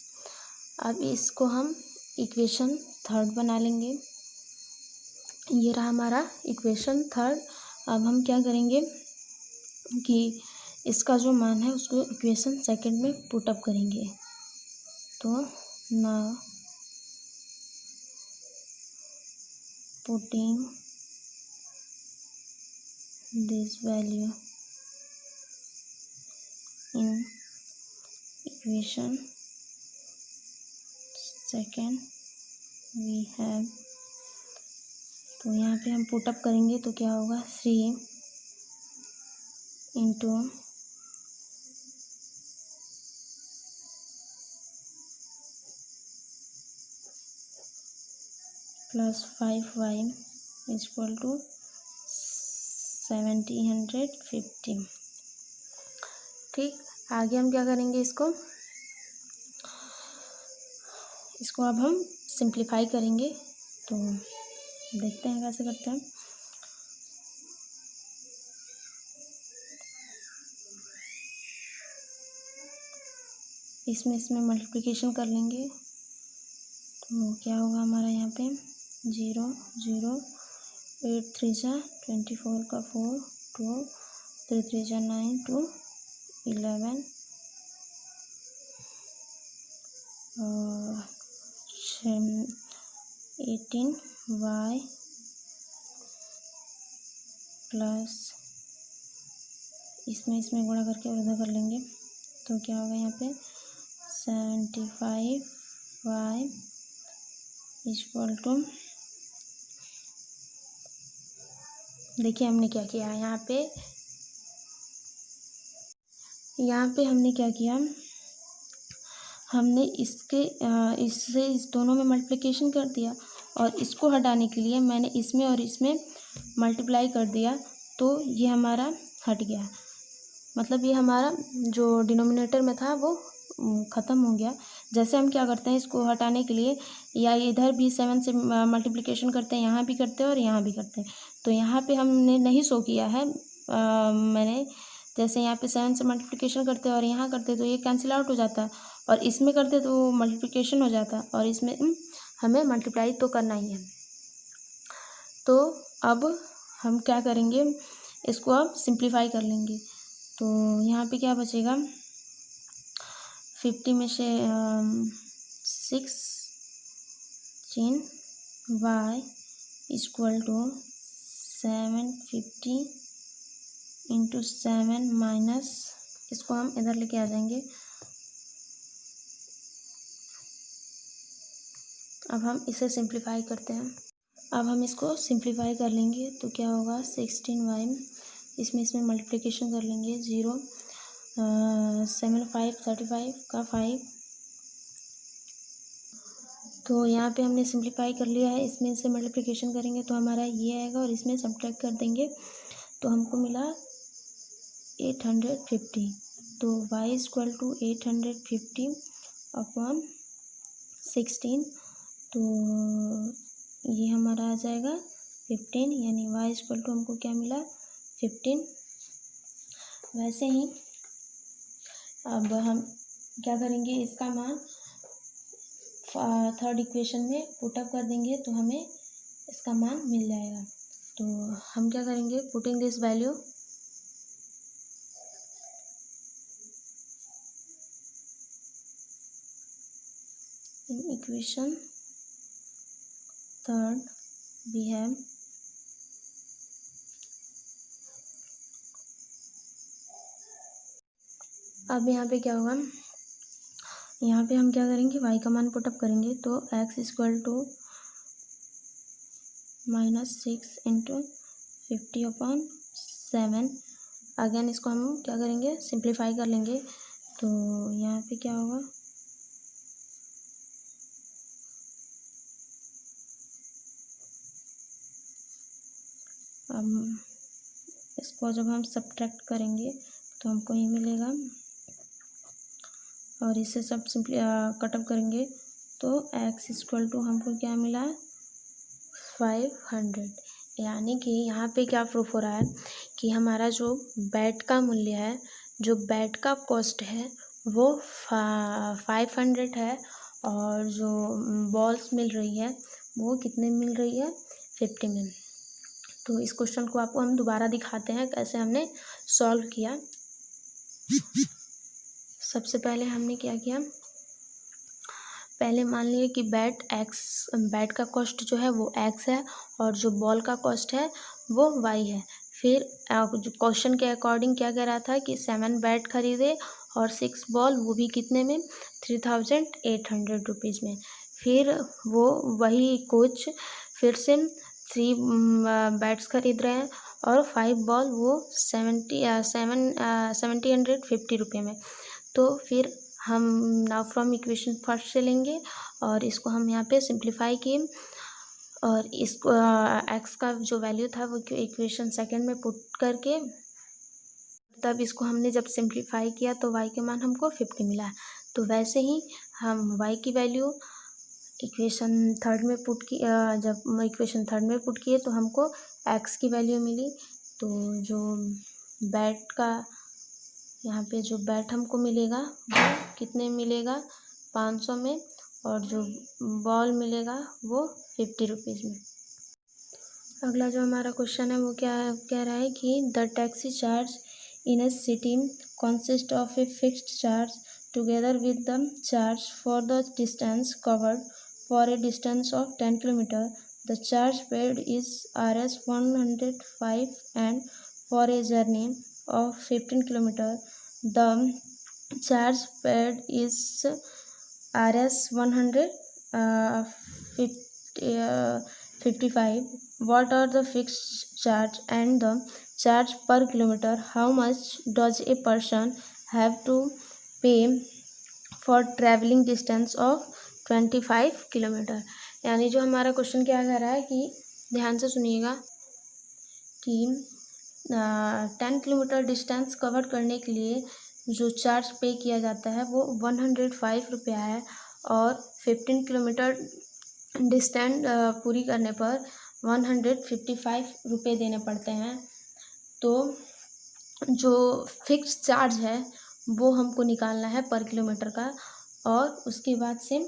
अब इसको हम इक्वेशन थर्ड बना लेंगे। ये रहा हमारा इक्वेशन थर्ड। अब हम क्या करेंगे कि इसका जो मान है उसको इक्वेशन सेकंड में पुट अप करेंगे। तो now putting this value in equation second we have, तो यहाँ पे हम पुट अप करेंगे तो क्या होगा, 3 into plus 5y equal to 1750। ठीक, आगे हम क्या करेंगे, इसको अब हम सिंप्लीफाई करेंगे। तो देखते हैं कैसे करते हैं। इसमें मल्टीप्लिकेशन कर लेंगे तो क्या होगा हमारा यहाँ पे 0 0 8 3 जा 24 का 4 2 3 3 जा 9 2 11 और 18y प्लस इसमें गुणा करके और उधर कर लेंगे तो क्या होगा यहाँ पे 75y इक्वल टू, देखिए हमने क्या किया है यहाँ पे हमने क्या किया, हमने इससे इस दोनों में मल्टीप्लिकेशन कर दिया और इसको हटाने के लिए मैंने इसमें और इसमें मल्टीप्लाई कर दिया, तो ये हमारा हट गया। मतलब ये हमारा जो डिनोमिनेटर में था वो ख़त्म हो गया। जैसे हम क्या करते हैं इसको हटाने के लिए, या इधर भी 7 से मल्टीप्लिकेशन करते हैं, यहाँ भी करते हैं और यहाँ भी करते हैं। तो यहाँ पे हमने नहीं शो किया है, मैंने जैसे यहाँ पे 7 से मल्टीप्लिकेशन करते हैं और यहाँ करते तो ये कैंसिल आउट हो जाता, और इसमें करते तो मल्टीप्लिकेशन हो जाता, और इसमें हमें मल्टीप्लाई तो करना ही है। तो अब हम क्या करेंगे, इसको अब सिंप्लीफाई कर लेंगे। तो यहाँ पे क्या बचेगा, 50 में से 16y equal to 750 into 7 minus, इसको हम इधर लेके आ जाएंगे। अब हम इसे सिंप्लीफाई करते हैं। अब हम इसको सिंप्लीफाई कर लेंगे तो क्या होगा, 16y इसमें मल्टीप्लिकेशन कर लेंगे, 0 7 5 35 का 5, तो यहाँ पे हमने सिंप्लीफाई कर लिया है। इसमें से मल्टीप्लिकेशन करेंगे तो हमारा ये आएगा और इसमें सब्ट्रैक्ट कर देंगे तो हमको मिला 850। तो y इक्वल टू 850 अपॉन 16, तो ये हमारा आ जाएगा 15, यानी y इक्वल टू हमको क्या मिला 15। वैसे ही अब हम क्या करेंगे, इसका मान थर्ड इक्वेशन में पुट अप कर देंगे तो हमें इसका मान मिल जाएगा। तो हम क्या करेंगे, putting this value in equation third we have अब यहाँ पे क्या होगा, यहाँ पे हम क्या करेंगे, y का मान पुटअप करेंगे तो x equal to -6 into 50/7। Again इसको हम क्या करेंगे, सिंप्लीफाई कर लेंगे। तो यहाँ पे क्या होगा, अब इसको जब हम सब्ट्रैक्ट करेंगे तो हमको ये मिलेगा, और इसे सब सिंपली कटअप करेंगे तो x इक्वल टू हमको क्या मिला, 500। यानी कि यहाँ पे क्या प्रूफ हो रहा है कि हमारा जो बैट का मूल्य है, जो बैट का कॉस्ट है वो 500 है, और जो बॉल्स मिल रही है वो कितने मिल रही है, 50 में। तो इस क्वेश्चन को आपको हम दोबारा दिखाते हैं कैसे हमने सॉल्व किया। सबसे पहले हमने क्या किया, पहले मान लिए कि बैट का कॉस्ट जो है वो x है, और जो बॉल का कॉस्ट है वो y है। फिर जो क्वेश्चन के अकॉर्डिंग क्या कह रहा था कि 7 बैट खरीदे और 6 बॉल, वो भी कितने में, 3800 रुपीज़ में। फिर वो वही कोच फिर से 3 बैट्स खरीद रहे हैं और 5 बॉल वो 750 रुपये में। तो फिर हम नाउ फ्रॉम इक्वेशन फर्स्ट से लेंगे और इसको हम यहाँ पे सिंप्लीफाई किए, और इसको एक्स का जो वैल्यू था वो इक्वेशन सेकंड में पुट करके तब इसको हमने जब सिंप्लीफाई किया तो y के मान हमको 50 मिला। तो वैसे ही हम y की वैल्यू इक्वेशन थर्ड में पुट की, जब इक्वेशन थर्ड में पुट किए तो हमको x की वैल्यू मिली। तो जो बैट का यहाँ पे जो बैट हमको मिलेगा वो कितने मिलेगा, 500 में, और जो बॉल मिलेगा वो 50 रुपीज़ में। अगला जो हमारा क्वेश्चन है वो क्या कह रहा है कि the taxi charge in A city consist of a fixed charge together with the charge for the distance covered for a distance of 10 kilometre. The charge paid is Rs 105 and for a journey of 15 kilometer the charge paid is Rs 155. What are the fixed charge and the charge per kilometer? How much does a person have to pay for traveling distance of 25 kilometre. यानी जो हमारा question क्या कह रहा है कि ध्यान से सुनिएगा कि 10 किलोमीटर डिस्टेंस कवर करने के लिए जो चार्ज पे किया जाता है वो 105 रुपया है, और 15 किलोमीटर डिस्टेंस पूरी करने पर 155 रुपये देने पड़ते हैं। तो जो फिक्स चार्ज है वो हमको निकालना है पर किलोमीटर का, और उसके बाद से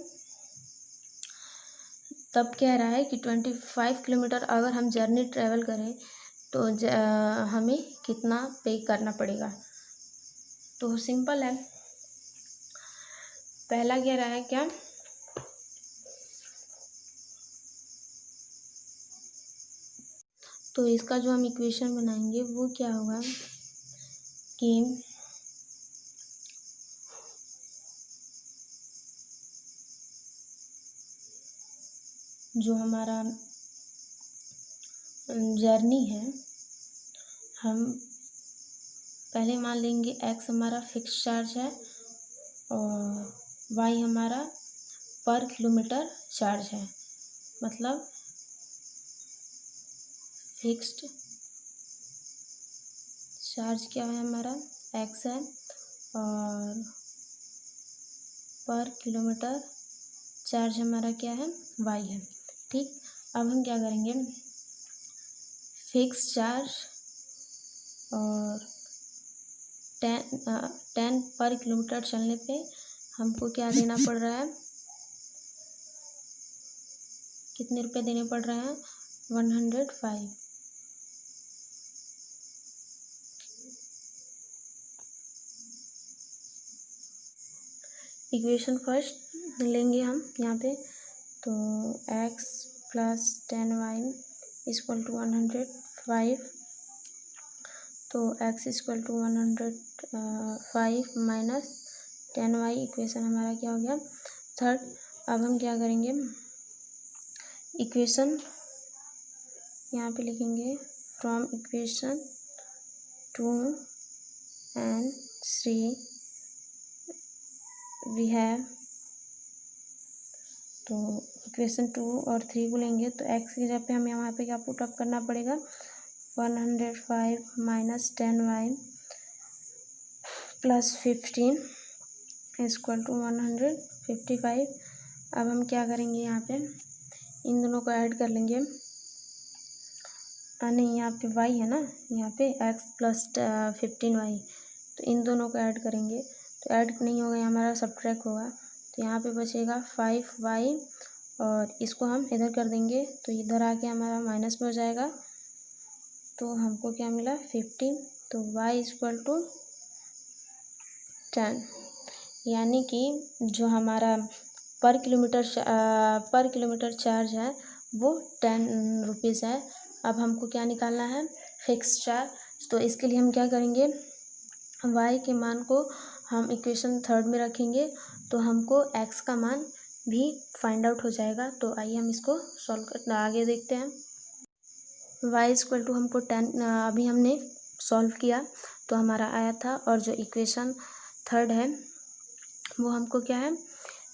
तब कह रहा है कि 25 किलोमीटर अगर हम जर्नी ट्रेवल करें तो हमें कितना पे करना पड़ेगा। तो सिंपल है, पहला कह रहा है क्या, तो इसका जो हम इक्वेशन बनाएंगे वो क्या होगा कि जो हमारा जर्नी है, हम पहले मान लेंगे x हमारा फिक्स चार्ज है और y हमारा पर किलोमीटर चार्ज है। मतलब फिक्स्ड चार्ज क्या है हमारा, x है, और पर किलोमीटर चार्ज हमारा क्या है, y है। ठीक, अब हम क्या करेंगे, फिक्स चार्ज और 10 पर किलोमीटर चलने पे हमको क्या देना पड़ रहा है, कितने रुपए देने पड़ रहे हैं, 105। इक्वेशन फर्स्ट लेंगे हम यहाँ पे, तो x plus 10y equal to 105। तो x equal to 105 minus 10y, equation हमारा क्या हो गया थर्ड। अब हम क्या करेंगे, इक्वेशन यहाँ पे लिखेंगे from equation 2 and 3 we have, तो इक्वेशन 2 और 3 को लेंगे तो x की जगह पे हमें यहाँ पे क्या पुट अप करना पड़ेगा, 105 minus 10y plus 15 equal to 155। अब हम क्या करेंगे, यहाँ पे इन दोनों को ऐड कर लेंगे। नहीं, यहाँ पे y है ना, यहाँ पे x प्लस 15y, तो इन दोनों को ऐड करेंगे तो ऐड नहीं होगा, ये हमारा सब्ट्रैक्ट होगा। तो यहाँ पे बचेगा 5y और इसको हम इधर कर देंगे तो इधर आके हमारा माइनस में हो जाएगा। तो हमको क्या मिला 15। तो y इक्वल टू 10, यानी कि जो हमारा पर किलोमीटर चार्ज है वो 10 रुपीज़ है। अब हमको क्या निकालना है, फिक्स चार्ज। तो इसके लिए हम क्या करेंगे, y के मान को हम इक्वेशन थर्ड में रखेंगे तो हमको x का मान भी फाइंड आउट हो जाएगा। तो आइए हम इसको सॉल्व करना आगे देखते हैं। y इक्वल टू हमको 10 अभी हमने सॉल्व किया तो हमारा आया था, और जो इक्वेशन थर्ड है वो हमको क्या है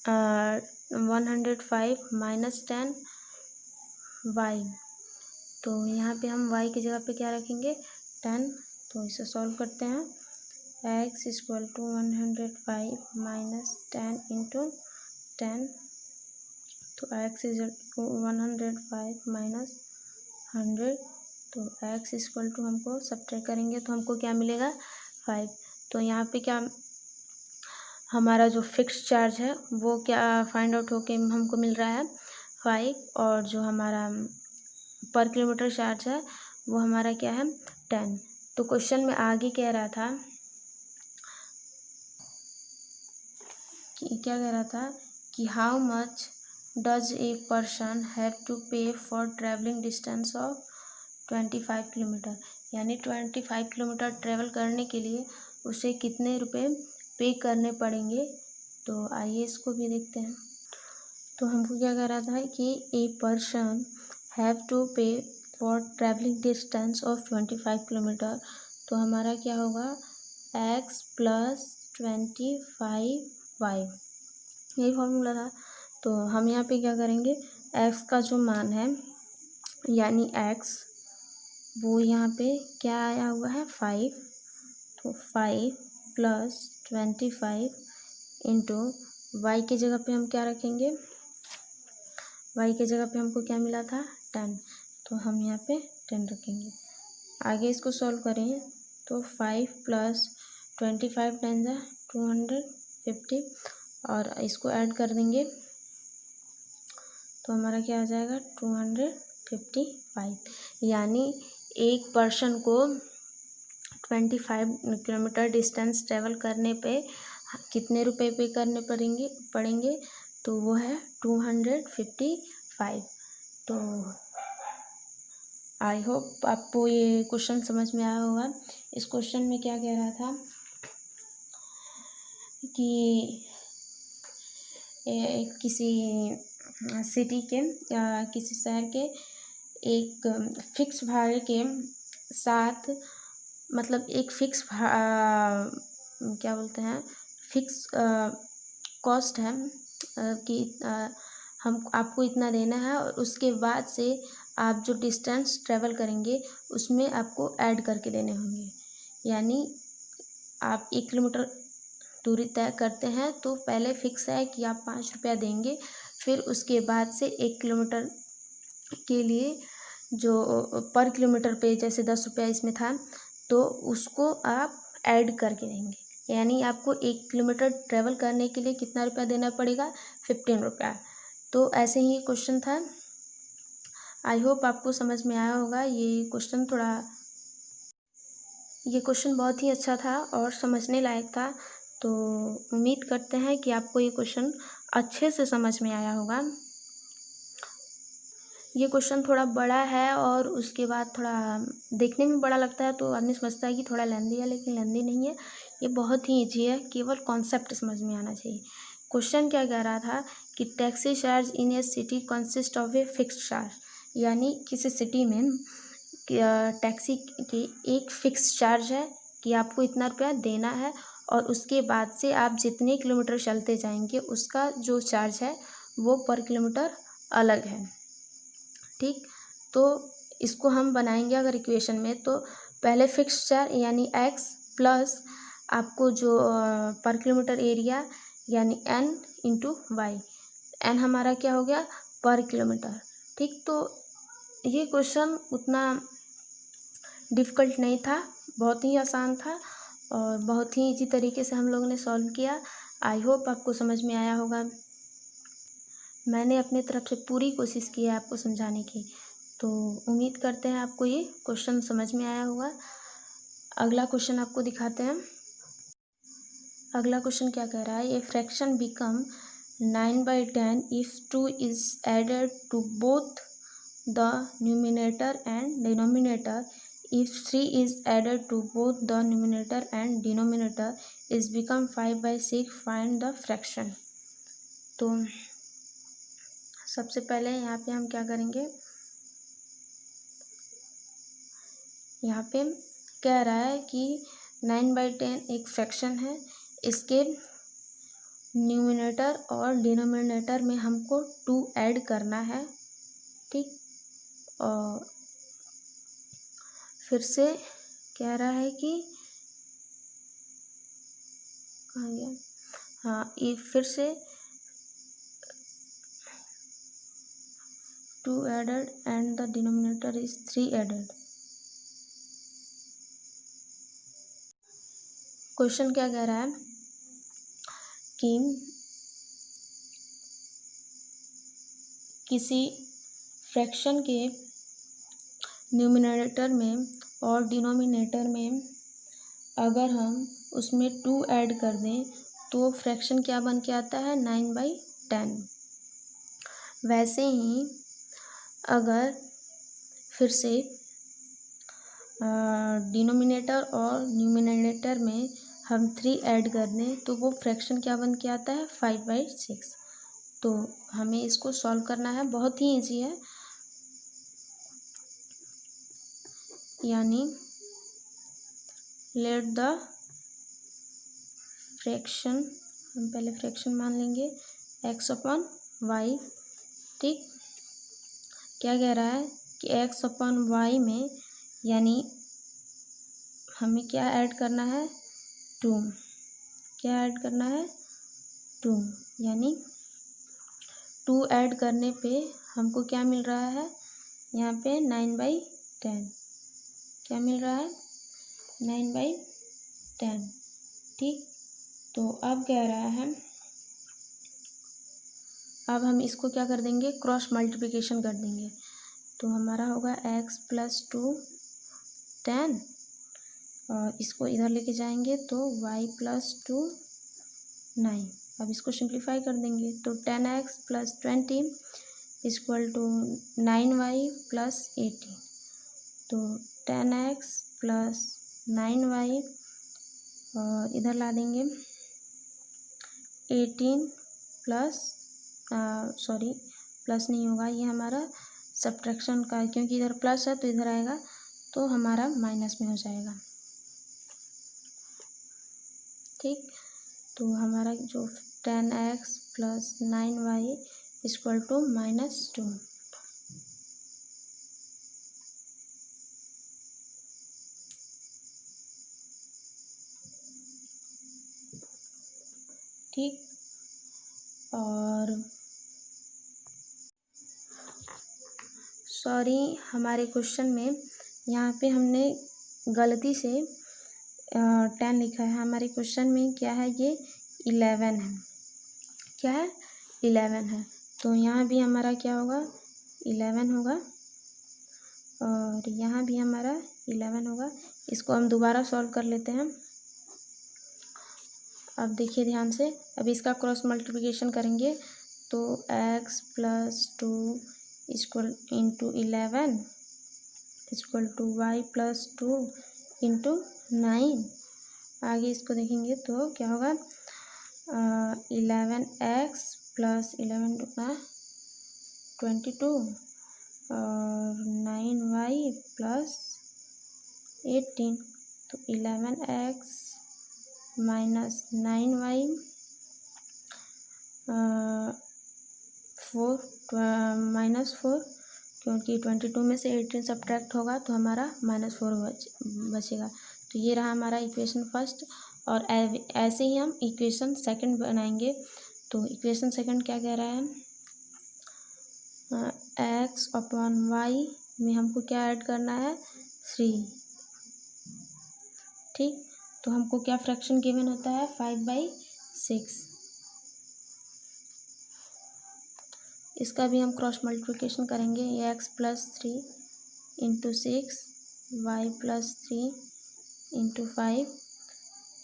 105 माइनस 10y। तो यहाँ पे हम y की जगह पे क्या रखेंगे 10। तो इसे सॉल्व करते हैं, x equal to 105 minus 10 into 10। तो x इक्वल टू 105 माइनस 100। तो x इक्वल टू हमको सब्ट्रैक्ट करेंगे तो हमको क्या मिलेगा 5। तो यहाँ पे क्या हमारा जो फिक्स चार्ज है वो क्या फाइंड आउट होके हमको मिल रहा है 5, और जो हमारा पर किलोमीटर चार्ज है वो हमारा क्या है 10। तो क्वेश्चन में आगे कह रहा था कि क्या कह रहा था कि how much does a person have to pay for travelling distance of 25 kilometre, यानी 25 किलोमीटर ट्रैवल करने के लिए उसे कितने रुपए पे करने पड़ेंगे। तो आइए इसको भी देखते हैं। तो हमको क्या कह रहा था कि ए person have to pay for travelling distance of 25 kilometre. तो हमारा क्या होगा x प्लस 25y, यही फॉर्मूला था। तो हम यहाँ पे क्या करेंगे, x का जो मान है यानी x वो यहाँ पे क्या आया हुआ है 5, तो 5 प्लस 25 इंटू y की जगह पे हम क्या रखेंगे, y की जगह पे हमको क्या मिला था 10, तो हम यहाँ पे 10 रखेंगे। आगे इसको सॉल्व करें तो 5 प्लस 25 10 जा 250, और इसको ऐड कर देंगे तो हमारा क्या आ जाएगा 255। यानी एक पर्सन को 25 किलोमीटर डिस्टेंस ट्रेवल करने पे कितने रुपए पे करने पड़ेंगे, तो वो है 255। तो आई होप आपको ये क्वेश्चन समझ में आया होगा। इस क्वेश्चन में क्या कह रहा था कि किसी सिटी के किसी शहर के एक फिक्स भाड़े के साथ, मतलब एक फिक्स क्या बोलते हैं फिक्स कॉस्ट है कि हम आपको इतना देना है, और उसके बाद से आप जो डिस्टेंस ट्रेवल करेंगे उसमें आपको ऐड करके देने होंगे। यानी आप 1 किलोमीटर दूरी तय करते हैं तो पहले फिक्स है कि आप 5 रुपया देंगे, फिर उसके बाद से 1 किलोमीटर के लिए जो पर किलोमीटर पे जैसे 10 रुपया इसमें था तो उसको आप ऐड करके देंगे। यानी आपको 1 किलोमीटर ट्रेवल करने के लिए कितना रुपया देना पड़ेगा 15 रुपया। तो ऐसे ही क्वेश्चन था। आई होप आपको समझ में आया होगा। ये क्वेश्चन बहुत ही अच्छा था और समझने लायक था। तो उम्मीद करते हैं कि आपको ये क्वेश्चन अच्छे से समझ में आया होगा। ये क्वेश्चन थोड़ा बड़ा है और उसके बाद थोड़ा देखने में बड़ा लगता है तो आदमी समझता है कि थोड़ा लेंदी है, लेकिन लेंदी नहीं है। ये बहुत ही ईजी है, केवल कॉन्सेप्ट समझ में आना चाहिए। क्वेश्चन क्या कह रहा था कि taxi charge in A city consist of a fixed charge, यानी किसी सिटी में टैक्सी की एक फिक्स चार्ज है कि आपको इतना रुपया देना है और उसके बाद से आप जितने किलोमीटर चलते जाएंगे उसका जो चार्ज है वो पर किलोमीटर अलग है। ठीक, तो इसको हम बनाएंगे अगर इक्वेशन में, तो पहले फिक्स चार्ज यानी x प्लस आपको जो पर किलोमीटर एरिया यानी n इंटू वाई। n हमारा क्या हो गया, पर किलोमीटर। ठीक, तो ये क्वेश्चन उतना डिफ़िकल्ट नहीं था, बहुत ही आसान था और बहुत ही इजी तरीके से हम लोगों ने सॉल्व किया। आई होप आपको समझ में आया होगा। मैंने अपनी तरफ से पूरी कोशिश की है आपको समझाने की, तो उम्मीद करते हैं आपको ये क्वेश्चन समझ में आया होगा। अगला क्वेश्चन आपको दिखाते हैं। अगला क्वेश्चन क्या कह रहा है, a fraction become 9/10 if 2 is added to both the numerator and denominator, if 3 is added to both the numerator and denominator is become 5/6, find the fraction। तो सबसे पहले यहाँ पे हम क्या करेंगे, यहाँ पे कह रहा है कि 9/10 एक फ्रैक्शन है, इसके न्यूमिनेटर और डिनोमिनेटर में हमको 2 ऐड करना है। ठीक, और फिर से कह रहा है कि कहाँ गया, हाँ, ये फिर से 2 added and the denominator is 3 added। Question क्या कह रहा है कि किसी फ्रैक्शन के न्यूमिनेटर में और डिनोमिनेटर में अगर हम उसमें 2 ऐड कर दें तो फ्रैक्शन क्या बन के आता है, 9/10। वैसे ही अगर फिर से डिनोमिनेटर और न्यूमिनेटर में हम 3 ऐड कर दें तो वो फ्रैक्शन क्या बन के आता है, 5/6। तो हमें इसको सॉल्व करना है, बहुत ही ईजी है। यानी लेट द फ्रैक्शन, हम पहले फ्रैक्शन मान लेंगे x/y। ठीक, क्या कह रहा है कि x/y में यानी हमें क्या ऐड करना है, 2। क्या ऐड करना है, 2, यानी 2 ऐड करने पे हमको क्या मिल रहा है, यहाँ पे 9/10 क्या मिल रहा है, 9/10। ठीक, तो अब कह रहा है, अब हम इसको क्या कर देंगे, क्रॉस मल्टीप्लिकेशन कर देंगे। तो हमारा होगा x + 2 10 और इसको इधर लेके जाएंगे तो y + 2 9। अब इसको सिंप्लीफाई कर देंगे तो 10x + 20 = 9y + 80। तो 10x + 9y और इधर ला देंगे 18 प्लस प्लस नहीं होगा, ये हमारा सब्ट्रैक्शन का, क्योंकि इधर प्लस है तो इधर आएगा तो हमारा माइनस में हो जाएगा। ठीक, तो हमारा जो 10x + 9y = -2। ठीक, और सॉरी, हमारे क्वेश्चन में यहाँ पे हमने गलती से 10 लिखा है। हमारे क्वेश्चन में क्या है, ये 11 है। क्या है, 11 है। तो यहाँ भी हमारा क्या होगा, 11 होगा। और यहाँ भी हमारा 11 होगा। इसको हम दोबारा सॉल्व कर लेते हैं। अब देखिए ध्यान से, अब इसका क्रॉस मल्टीप्लिकेशन करेंगे तो x + 2 into 11 equal to y + 2 into 9। आगे इसको देखेंगे तो क्या होगा, 11x + 11 × 22 और 9y + 18, तो 11x - 9y 4 क्योंकि 22 में से 18 सब्ट्रैक्ट होगा तो हमारा -4 बचेगा। तो ये रहा हमारा इक्वेशन फर्स्ट। और ऐसे ही हम इक्वेशन सेकंड बनाएंगे। तो इक्वेशन सेकंड क्या कह रहा है, x/y में हमको क्या ऐड करना है, 3। ठीक, तो हमको क्या फ्रैक्शन गिवन होता है, 5/6। इसका भी हम क्रॉस मल्टीप्लिकेशन करेंगे, x + 3 इंटू 6 y + 3 इंटू 5,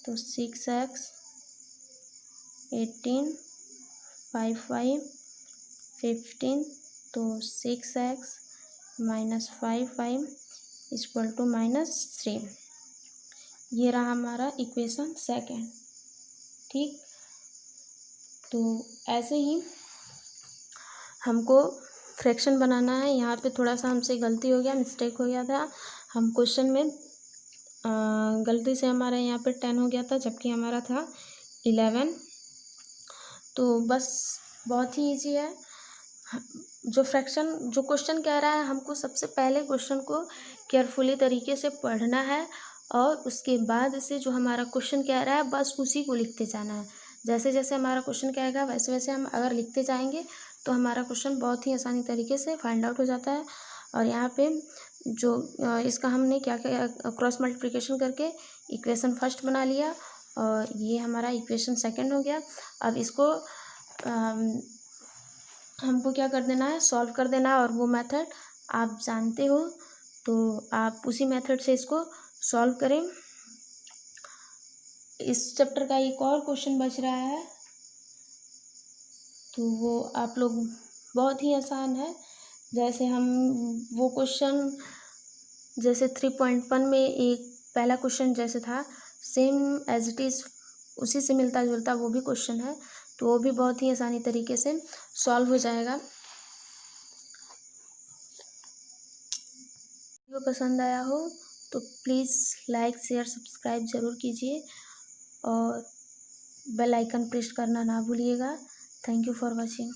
तो 6x 18 5y 15, तो 6x - 5y इक्वल टू -3। ये रहा हमारा इक्वेशन सेकंड। ठीक, तो ऐसे ही हमको फ्रैक्शन बनाना है। यहाँ पे थोड़ा सा हमसे गलती हो गया, मिस्टेक हो गया था। हम क्वेश्चन में गलती से हमारे यहाँ पे 10 हो गया था, जबकि हमारा था 11। तो बस बहुत ही ईजी है। जो क्वेश्चन कह रहा है, हमको सबसे पहले क्वेश्चन को केयरफुली तरीके से पढ़ना है और उसके बाद से जो हमारा क्वेश्चन कह रहा है बस उसी को लिखते जाना है। जैसे जैसे हमारा क्वेश्चन कहेगा वैसे वैसे हम अगर लिखते जाएंगे तो हमारा क्वेश्चन बहुत ही आसानी तरीके से फाइंड आउट हो जाता है। और यहाँ पे जो इसका हमने क्या क्या क्रॉस मल्टीप्लिकेशन करके इक्वेशन फर्स्ट बना लिया और ये हमारा इक्वेशन सेकंड हो गया। अब इसको हमको क्या कर देना है, सॉल्व कर देना है। और वो मेथड आप जानते हो तो आप उसी मेथड से इसको सॉल्व करें। इस चैप्टर का एक और क्वेश्चन बच रहा है, तो वो आप लोग बहुत ही आसान है। जैसे हम वो क्वेश्चन जैसे 3.1 में एक पहला क्वेश्चन जैसे था सेम एज इट इज़ उसी से मिलता जुलता वो भी क्वेश्चन है, तो वो भी बहुत ही आसानी तरीके से सॉल्व हो जाएगा। वीडियो पसंद आया हो तो प्लीज़ लाइक शेयर सब्सक्राइब ज़रूर कीजिए और बेल आइकन प्रेस करना ना भूलिएगा। Thank you for watching.